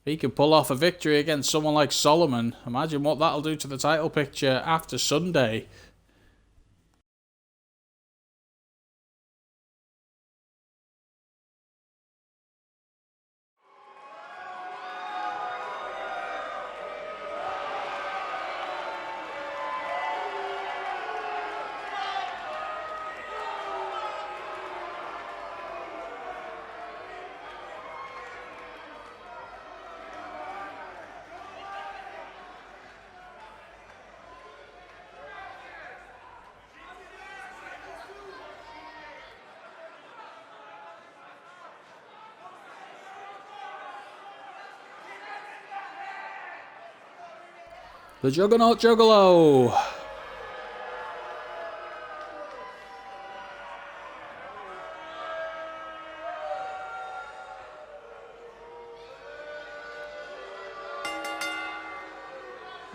If he can pull off a victory against someone like Solomon, imagine what that'll do to the title picture after Sunday. The Juggernaut Juggalo.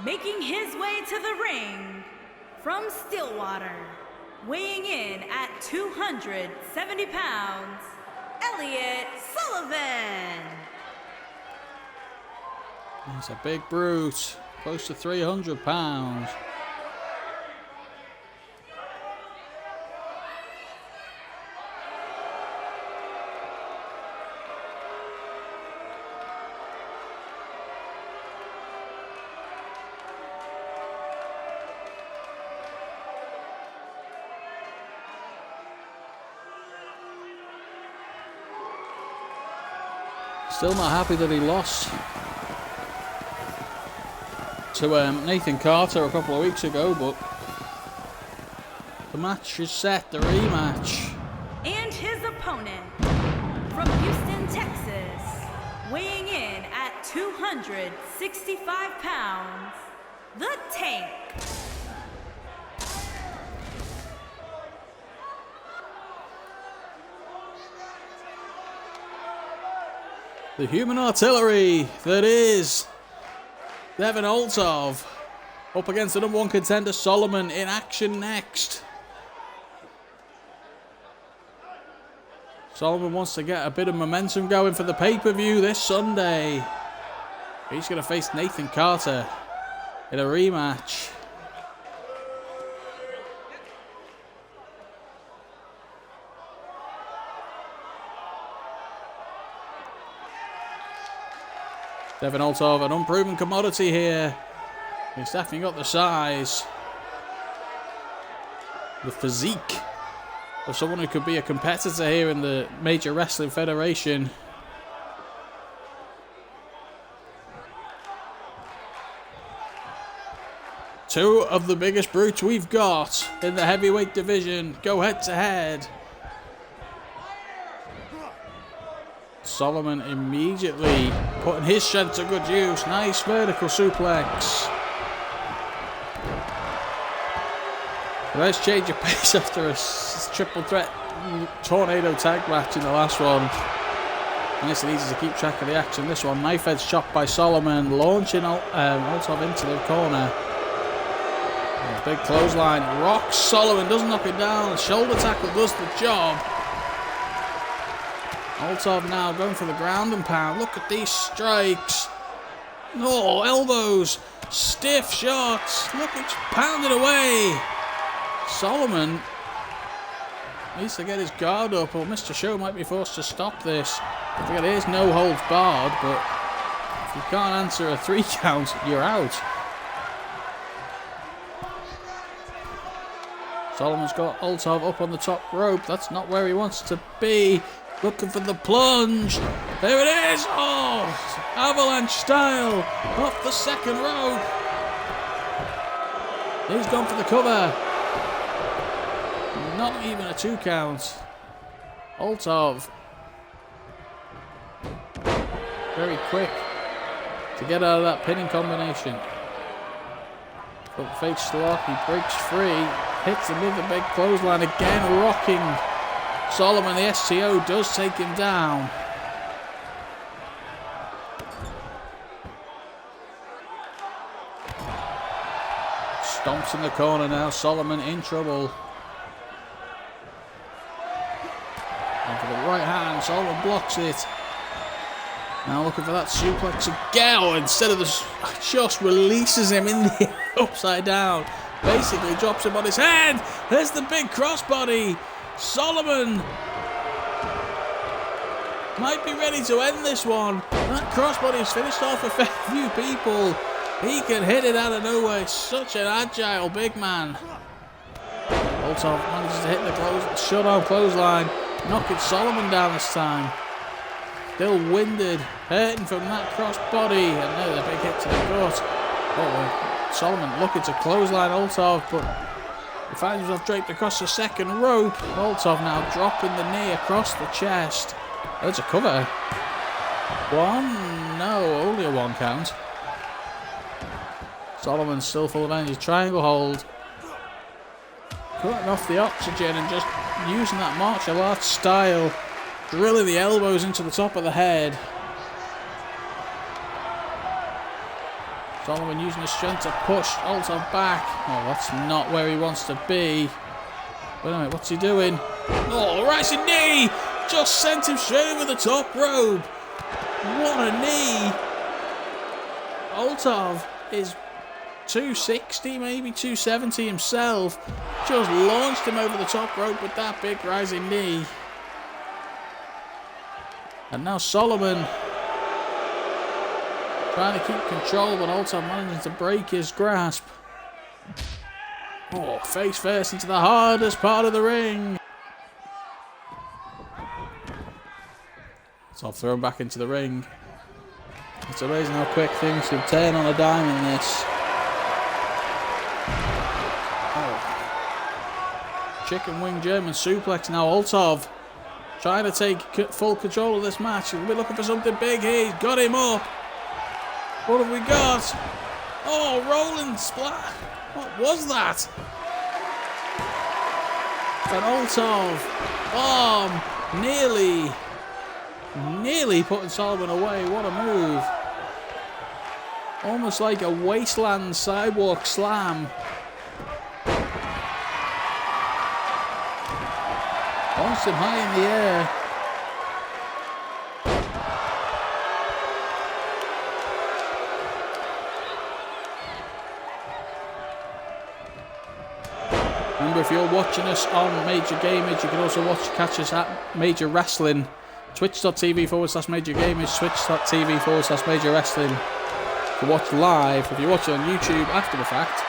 Making his way to the ring from Stillwater, weighing in at 270 pounds, Elliot Sullivan. He's a big brute. Close to 300 pounds. Still not happy that he lost to Nathan Carter a couple of weeks ago, but the match is set, the rematch. And his opponent from Houston, Texas, weighing in at 265 pounds, the Tank. The human artillery that is Devin Altov up against the number one contender Solomon in action next. Solomon wants to get a bit of momentum going for the pay-per-view this Sunday. He's going to face Nathan Carter in a rematch. Devin Altov, an unproven commodity here. He's definitely got the size, the physique of someone who could be a competitor here in the Major Wrestling Federation. Two of the biggest brutes we've got in the heavyweight division go head to head. Solomon immediately putting his strength to good use. Nice vertical suplex. Nice change of pace after a triple threat tornado tag match in the last one. Nice and easy to keep track of the action. This one, knife edge chop by Solomon, launching Altov into the corner. And a big clothesline, rocks Solomon, doesn't knock it down. The shoulder tackle does the job. Altov now going for the ground and pound. Look at these strikes. Oh, elbows. Stiff shots. Look, it's pounded away. Solomon needs to get his guard up, or Mr. Show might be forced to stop this. Again, it is no holds barred, but if you can't answer a 3 count, you're out. Solomon's got Altov up on the top rope. That's not where he wants to be. Looking for the plunge. There it is! Oh! Avalanche style! Off the second rope! He's gone for the cover. Not even a 2 count. Altov. Very quick to get out of that pinning combination. But face lock, he breaks free. Hits him with a big clothesline again, rocking Solomon. The STO does take him down. Stomps in the corner now. Solomon in trouble. And for the right hand, Solomon blocks it. Now looking for that suplex again. Oh, instead of this, just releases him in the upside down. Basically drops him on his head. There's the big crossbody. Solomon might be ready to end this one. That crossbody's finished off a fair few people. He can hit it out of nowhere. He's such an agile big man. Altov manages to hit the shutdown clothesline, knocking Solomon down this time. Still winded, hurting from that crossbody, and there's a big hit to the gut. Oh, Solomon looking to clothesline Altov, but he finds himself draped across the second rope. Altov now dropping the knee across the chest. There's a cover. 1? No, only a 1 count. Solomon's still full of energy. Triangle hold. Cutting off the oxygen and just using that martial arts style. Drilling the elbows into the top of the head. Solomon using his strength to push Altov back. Oh, that's not where he wants to be. Wait a minute, what's he doing? Oh, rising knee! Just sent him straight over the top rope. What a knee! Altov is 260, maybe 270 himself. Just launched him over the top rope with that big rising knee. And now Solomon trying to keep control, but Altov managing to break his grasp. Oh, face first into the hardest part of the ring. Altov thrown back into the ring. It's amazing how quick things can turn on a dime in this. Oh. Chicken wing German suplex now. Altov trying to take full control of this match. We're looking for something big here. He's got him up. What have we got? Oh, rolling splat. What was that? An Altov bomb. Nearly putting Solomon away. What a move. Almost like a wasteland sidewalk slam. Launched him high in the air. Remember, if you're watching us on Major Gamage, you can also catch us at Major Wrasslin. Twitch.tv/Major Gamage, Twitch.tv/Major Wrasslin. To watch live. If you're watching on YouTube after the fact,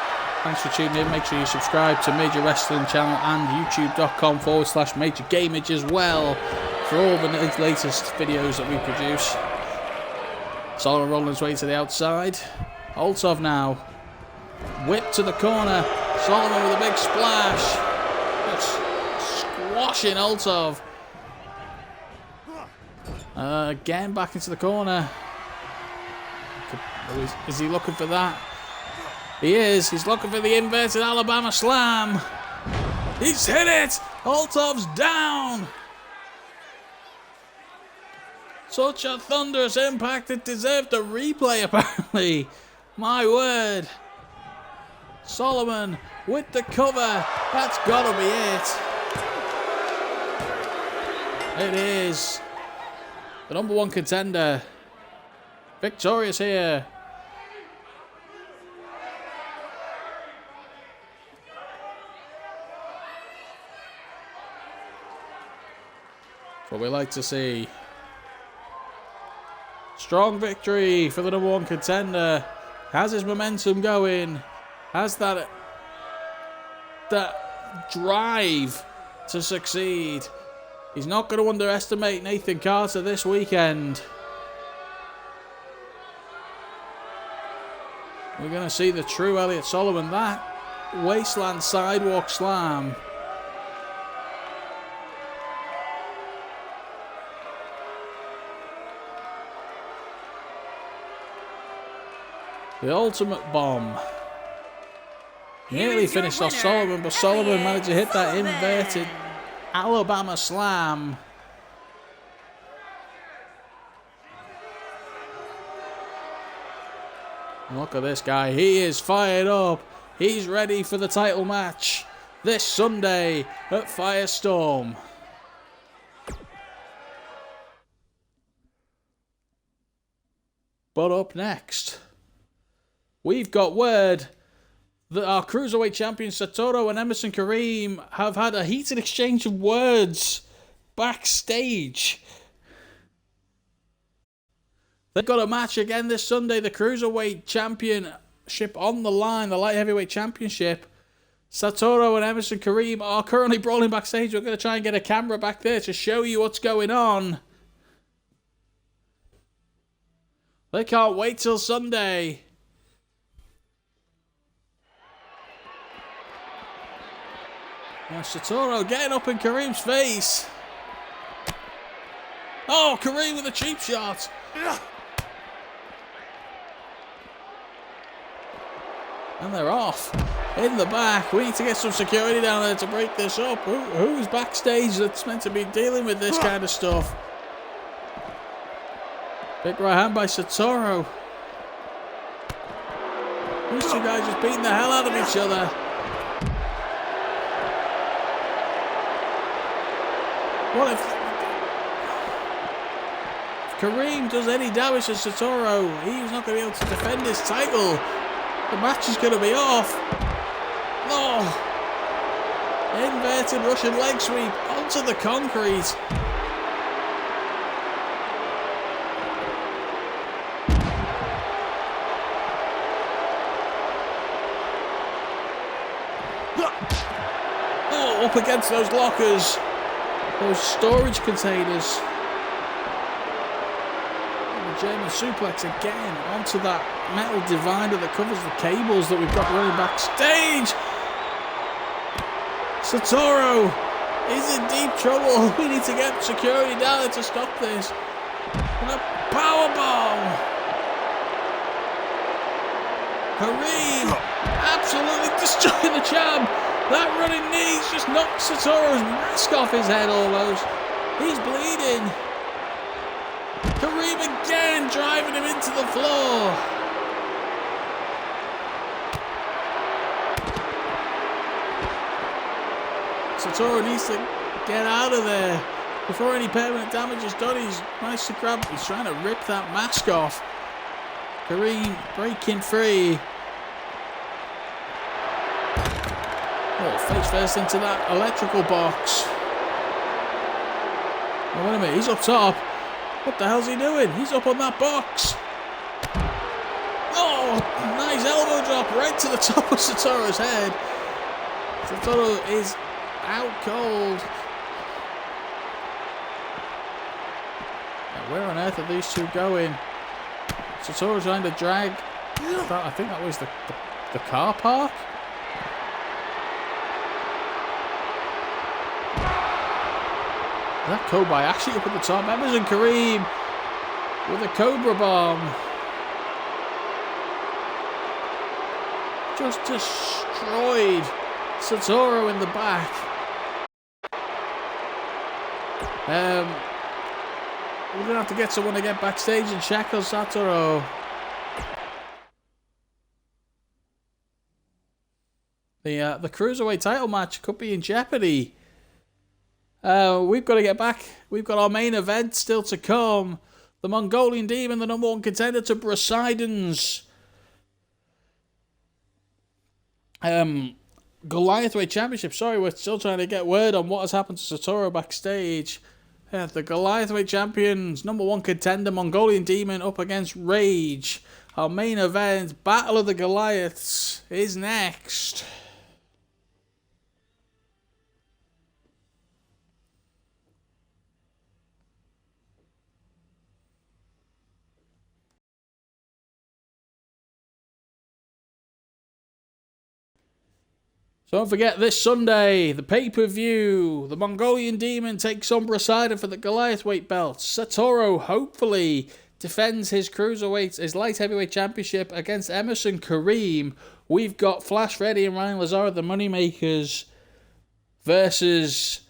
thanks for tuning in. Make sure you subscribe to Major Wrasslin channel and youtube.com/Major Gamage as well for all the latest videos that we produce. Solomon rolling his way to the outside. Altov now. Whip to the corner. Solomon with a big splash. Just squashing Altov. Again back into the corner. Is he looking for that? He is. He's looking for the inverted Alabama slam. He's hit it. Altov's down. Such a thunderous impact. It deserved a replay, apparently. My word. Solomon with the cover. That's got to be it. It is. The #1 contender. Victorious here. That's what we like to see. Strong victory for the #1 contender. Has his momentum going. Has that drive to succeed. He's not going to underestimate Nathan Carter this weekend. We're going to see the true Elliot Solomon. That wasteland sidewalk slam. The ultimate bomb. Nearly finished off Solomon, but Solomon managed to hit that inverted Alabama slam. Look at this guy. He is fired up. He's ready for the title match this Sunday at Firestorm. But up next, we've got word that our Cruiserweight champions Satoru and Emerson Kareem have had a heated exchange of words backstage. They've got a match again this Sunday, the Cruiserweight Championship on the line, the Light Heavyweight Championship. Satoru and Emerson Kareem are currently brawling backstage. We're going to try and get a camera back there to show you what's going on. They can't wait till Sunday. Now Satoru getting up in Kareem's face. Oh, Kareem with a cheap shot. And they're off. In the back. We need to get some security down there to break this up. Who's backstage that's meant to be dealing with this kind of stuff? Big right hand by Satoru. These two guys just beating the hell out of each other. What if Kareem does any damage to Satoru? He's not going to be able to defend his title. The match is going to be off. Oh! Inverted Russian leg sweep onto the concrete. Oh, up against those lockers. Those storage containers. German suplex again onto that metal divider that covers the cables that we've got running backstage. Satoru is in deep trouble. We need to get security down there to stop this. And a powerbomb. Kareem absolutely destroying the champ. That running knees just knocked Satoru's mask off his head almost. He's bleeding. Kareem again driving him into the floor. Satoru needs to get out of there before any permanent damage is done. He's managed to grab, he's trying to rip that mask off. Kareem breaking free. Oh, face first into that electrical box. Oh, wait a minute, he's up top. What the hell's he doing? He's up on that box. Oh, nice elbow drop right to the top of Satoru's head. Satoru is out cold. Now, where on earth are these two going? Satoru trying to drag. I think that was the car park. That Kobayashi up at the top. Emerson Kareem with a Cobra Bomb. Just destroyed Satoru in the back. We're going to have to get someone to get backstage and check on Satoru. The Cruiserweight title match could be in jeopardy. We've got to get back. We've got our main event still to come. The Mongolian Demon, the number one contender to Poseidon's Goliathweight Championship. Sorry, we're still trying to get word on what has happened to Satoru backstage. The Goliathweight Champions, number one contender, Mongolian Demon up against Rage. Our main event, Battle of the Goliaths, is next. So don't forget, this Sunday, the pay-per-view, the Mongolian Demon takes on Wrasslin for the Goliath weight belt. Satoru hopefully defends his light heavyweight championship against Emerson Kareem. We've got Flash Reddy and Ryan Lazaro, the Moneymakers, versus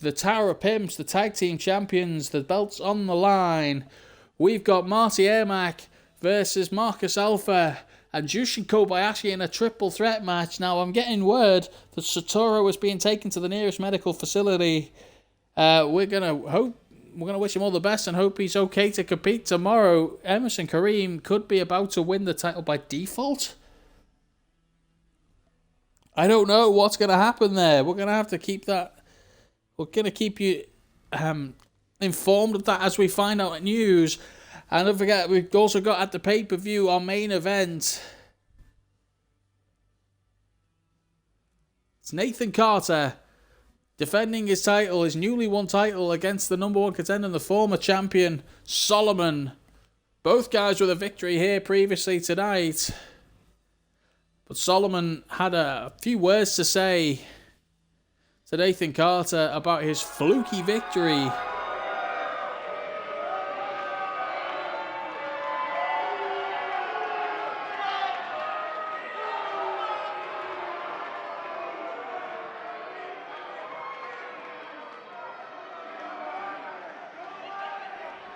the Tower of Pimps, the tag team champions. The belt's on the line. We've got Marty Ermac versus Marcus Alpha and Jushin Kobayashi in a triple threat match. Now, I'm getting word that Satoru is being taken to the nearest medical facility. We're gonna wish him all the best and hope he's okay to compete tomorrow. Emerson Kareem could be about to win the title by default. I don't know what's gonna happen there. We're gonna have to keep that. We're gonna keep you informed of that as we find out news. And don't forget, we've also got at the pay-per-view our main event. It's Nathan Carter defending his title, his newly won title, against the number one contender, the former champion, Solomon. Both guys with a victory here previously tonight. But Solomon had a few words to say to Nathan Carter about his fluky victory.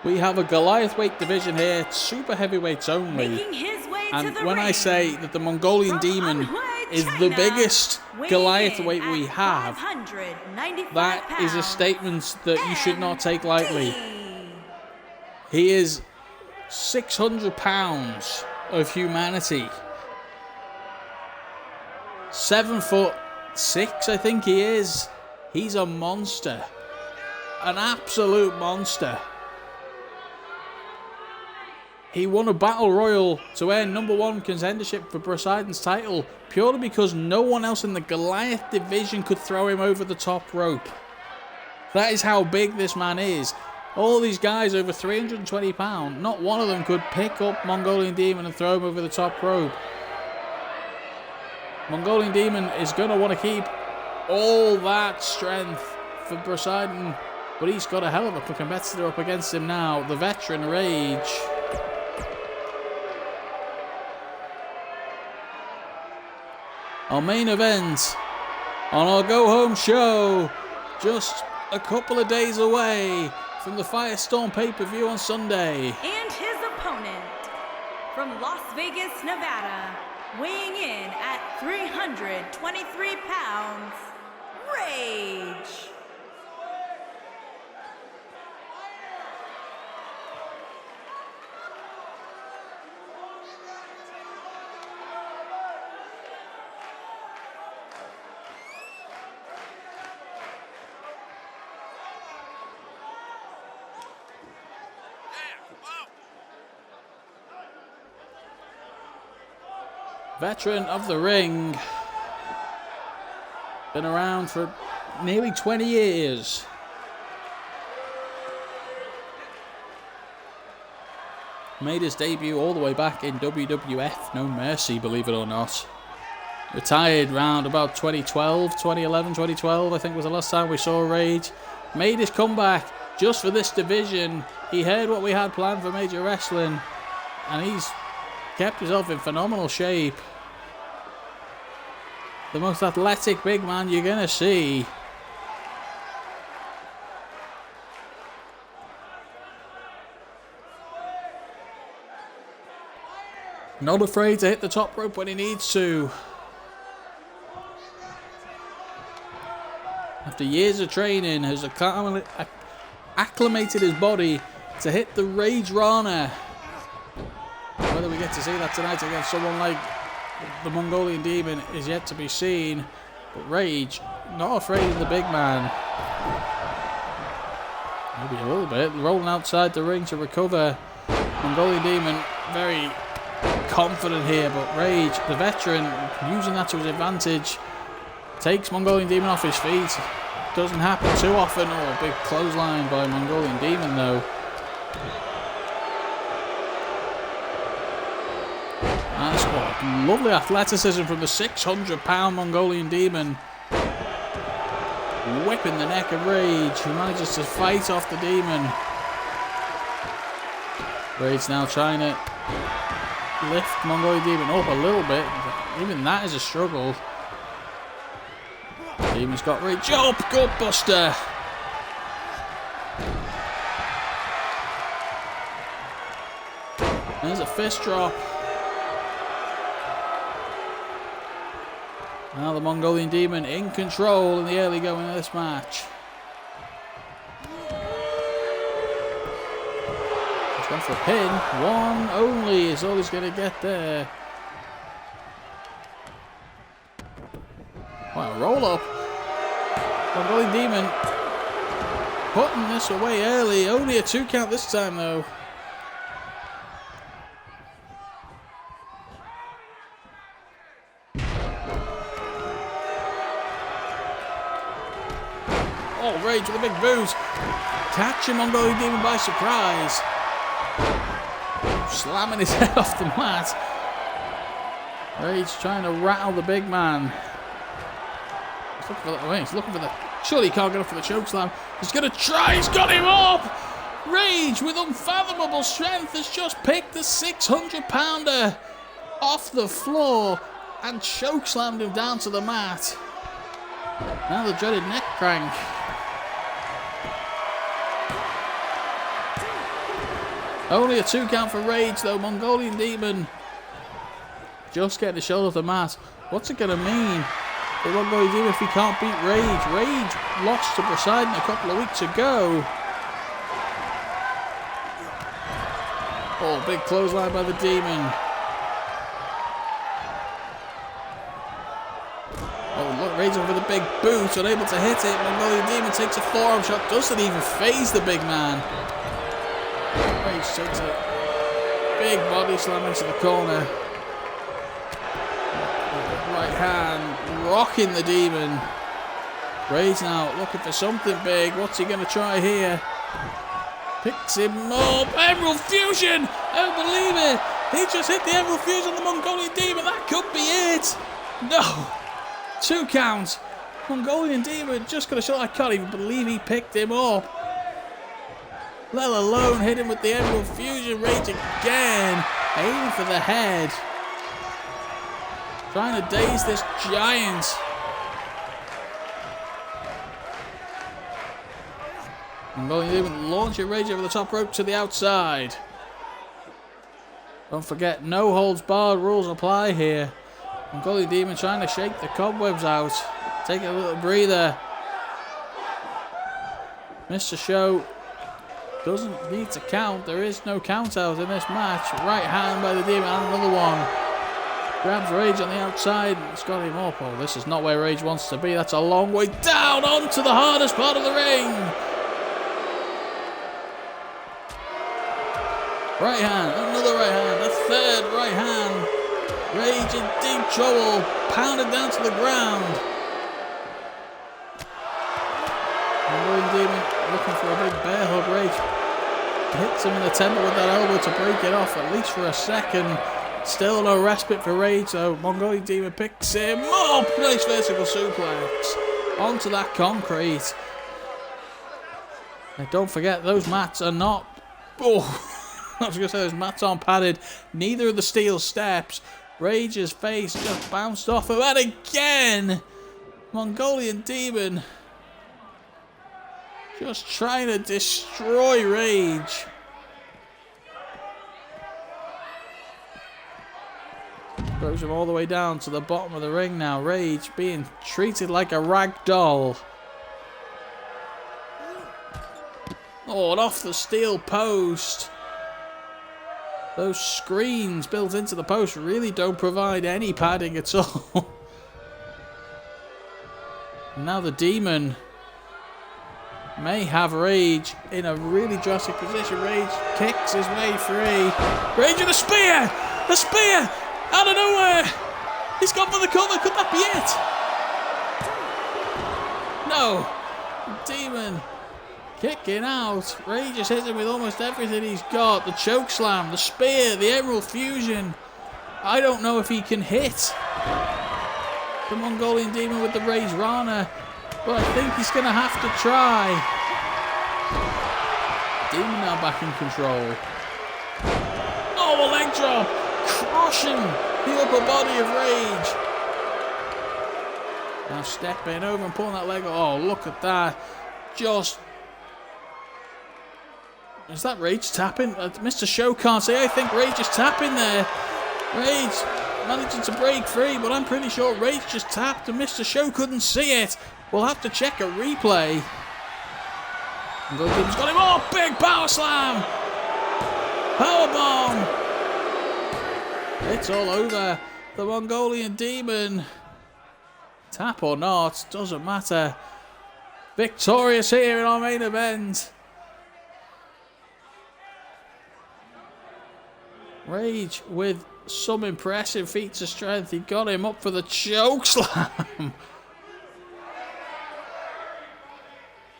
We have a Goliath weight division here, super heavyweights only. Making his way And to the when I ring, say that the Mongolian Demon is the China, biggest Goliath weight we have, 595 that is a pounds, statement that you should not take lightly. He is 600 pounds of humanity. 7'6", I think he is. He's a monster. An absolute monster. He won a battle royal to earn number one contendership for Wrastlin's title purely because no one else in the Goliath division could throw him over the top rope. That is how big this man is. All these guys over 320 pounds, not one of them could pick up Mongolian Demon and throw him over the top rope. Mongolian Demon is going to want to keep all that strength for Wrasslin, but he's got a hell of a competitor up against him now, the veteran Rage. Our main event on our go-home show, just a couple of days away from the Firestorm pay-per-view on Sunday. And his opponent from Las Vegas, Nevada, weighing in at 323 pounds, Rage. Veteran of the ring. Been around for nearly 20 years. Made his debut all the way back in WWF No Mercy, believe it or not. Retired round about 2011, 2012, I think was the last time we saw Rage. Made his comeback just for this division. He heard what we had planned for Major Wrestling, and he's kept himself in phenomenal shape. The most athletic big man you're going to see. Not afraid to hit the top rope when he needs to. After years of training, has acclimated his body to hit the Rage Rana. Whether we get to see that tonight against someone like the Mongolian Demon is yet to be seen. But Rage, not afraid of the big man. Maybe a little bit. Rolling outside the ring to recover. Mongolian Demon very confident here, but Rage, the veteran, using that to his advantage, takes Mongolian Demon off his feet. Doesn't happen too often. Oh, a big clothesline by Mongolian Demon though. That's lovely athleticism from the 600-pound Mongolian Demon. Whipping the neck of Rage, who manages to fight off the Demon. Rage now trying to lift Mongolian Demon up a little bit. Even that is a struggle. Demon's got Rage up. Gutbuster. There's a fist drop. Now the Mongolian Demon in control in the early going of this match. He's gone for a pin. One only is all he's going to get there. Wow, roll up. Mongolian Demon putting this away early. Only a 2 count this time though. Oh, Rage with a big boot. Catching Mongolian Demon by surprise. Slamming his head off the mat. Rage trying to rattle the big man. He's looking for the... Surely he can't get up for the chokeslam. He's going to try. He's got him up. Rage with unfathomable strength has just picked the 600-pounder off the floor and chokeslammed him down to the mat. Now the dreaded neck crank. Only a 2 count for Rage though. Mongolian Demon just getting the shoulder off the mat. What's it going to mean for Mongolian Demon if he can't beat Rage? Rage lost to Poseidon a couple of weeks ago. Oh, big clothesline by the Demon. Oh, look, Rage over the big boot, unable to hit it. Mongolian Demon takes a forearm shot, doesn't even phase the big man. Rage takes a big body slam into the corner. Right hand, rocking the Demon. Rage now looking for something big. What's he going to try here? Picks him up. Emerald Fusion! I don't believe it! He just hit the Emerald Fusion on the Mongolian Demon. That could be it! No! 2 counts. Mongolian Demon just got a shot. I can't even believe he picked him up. Let alone hit him with the Emerald Fusion. Rage again. Aiming for the head. Trying to daze this giant. Mongolian Demon launching Rage over the top rope to the outside. Don't forget, no holds barred rules apply here. Mongolian Demon trying to shake the cobwebs out. Take a little breather. Mr. Show doesn't need to count. There is no count out in this match. Right hand by the Demon and another one. Grabs Rage on the outside and it's got him up. Oh, this is not where Rage wants to be. That's a long way down onto the hardest part of the ring. Right hand, another right hand, a third right hand. Rage in deep trouble, pounded down to the ground. Mongolian Demon looking for a big bear hug. Rage hits him in the temple with that elbow to break it off, at least for a second. Still no respite for Rage, so Mongolian Demon picks him up. Nice vertical suplex onto that concrete. And don't forget, those mats are not... Oh, I was going to say those mats aren't padded. Neither of the steel steps. Rage's face just bounced off him. And again, Mongolian Demon just trying to destroy Rage. Throws him all the way down to the bottom of the ring now. Rage being treated like a rag doll. Oh, and off the steel post. Those screens built into the post really don't provide any padding at all. Now the Demon may have Rage in a really drastic position. Rage kicks his way free. Rage with a spear! The spear! Out of nowhere! He's gone for the cover. Could that be it? No. Demon kicking out. Rage is hitting with almost everything he's got. The choke slam, the spear, the Emerald Fusion. I don't know if he can hit the Mongolian Demon with the Rage Rana, but I think he's going to have to try. Demon now back in control. Oh, a leg drop! Crushing the upper body of Rage. Now stepping over and pulling that leg. Oh, look at that. Just... Is that Rage tapping? Mr. Show can't say. I think Rage is tapping there. Rage managing to break free, but I'm pretty sure Rage just tapped and Mr. Show couldn't see it. We'll have to check a replay. Mongolian's got him. Oh, big power slam! Powerbomb! It's all over. The Mongolian Demon, tap or not, doesn't matter. Victorious here in our main event. Rage with some impressive feats of strength. He got him up for the choke slam.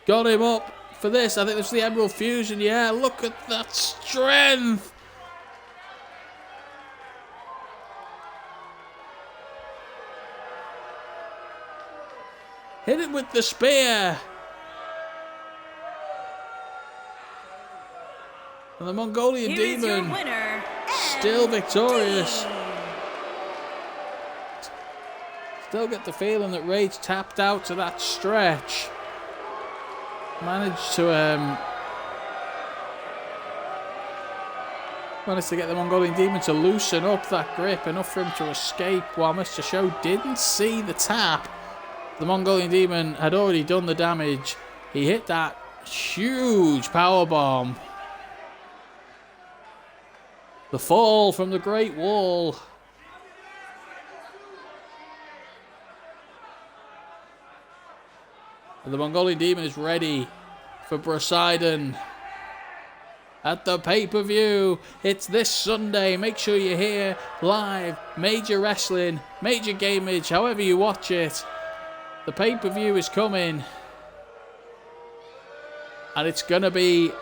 Got him up for this. I think this is the Emerald Fusion. Yeah, look at that strength. Hit it with the spear. And the Mongolian Demon winner, still victorious. Still get the feeling that Rage tapped out to that stretch. Managed to get the Mongolian Demon to loosen up that grip enough for him to escape, while Mr. Show didn't see the tap. The Mongolian Demon had already done the damage. He hit that huge power bomb. The fall from the Great Wall. And the Mongolian Demon is ready for Poseidon at the pay-per-view. It's this Sunday. Make sure you're here live. Major Wrestling, Major Gamage, however you watch it. The pay-per-view is coming. And it's going to be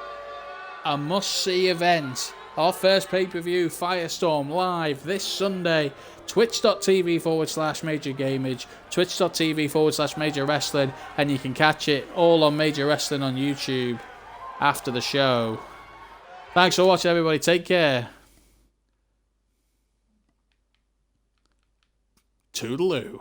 a must-see event. Our first pay-per-view, Firestorm, live this Sunday. Twitch.tv/Major Gamage, Twitch.tv/Major Wrestling, and you can catch it all on Major Wrestling on YouTube after the show. Thanks for watching, everybody. Take care. Toodaloo.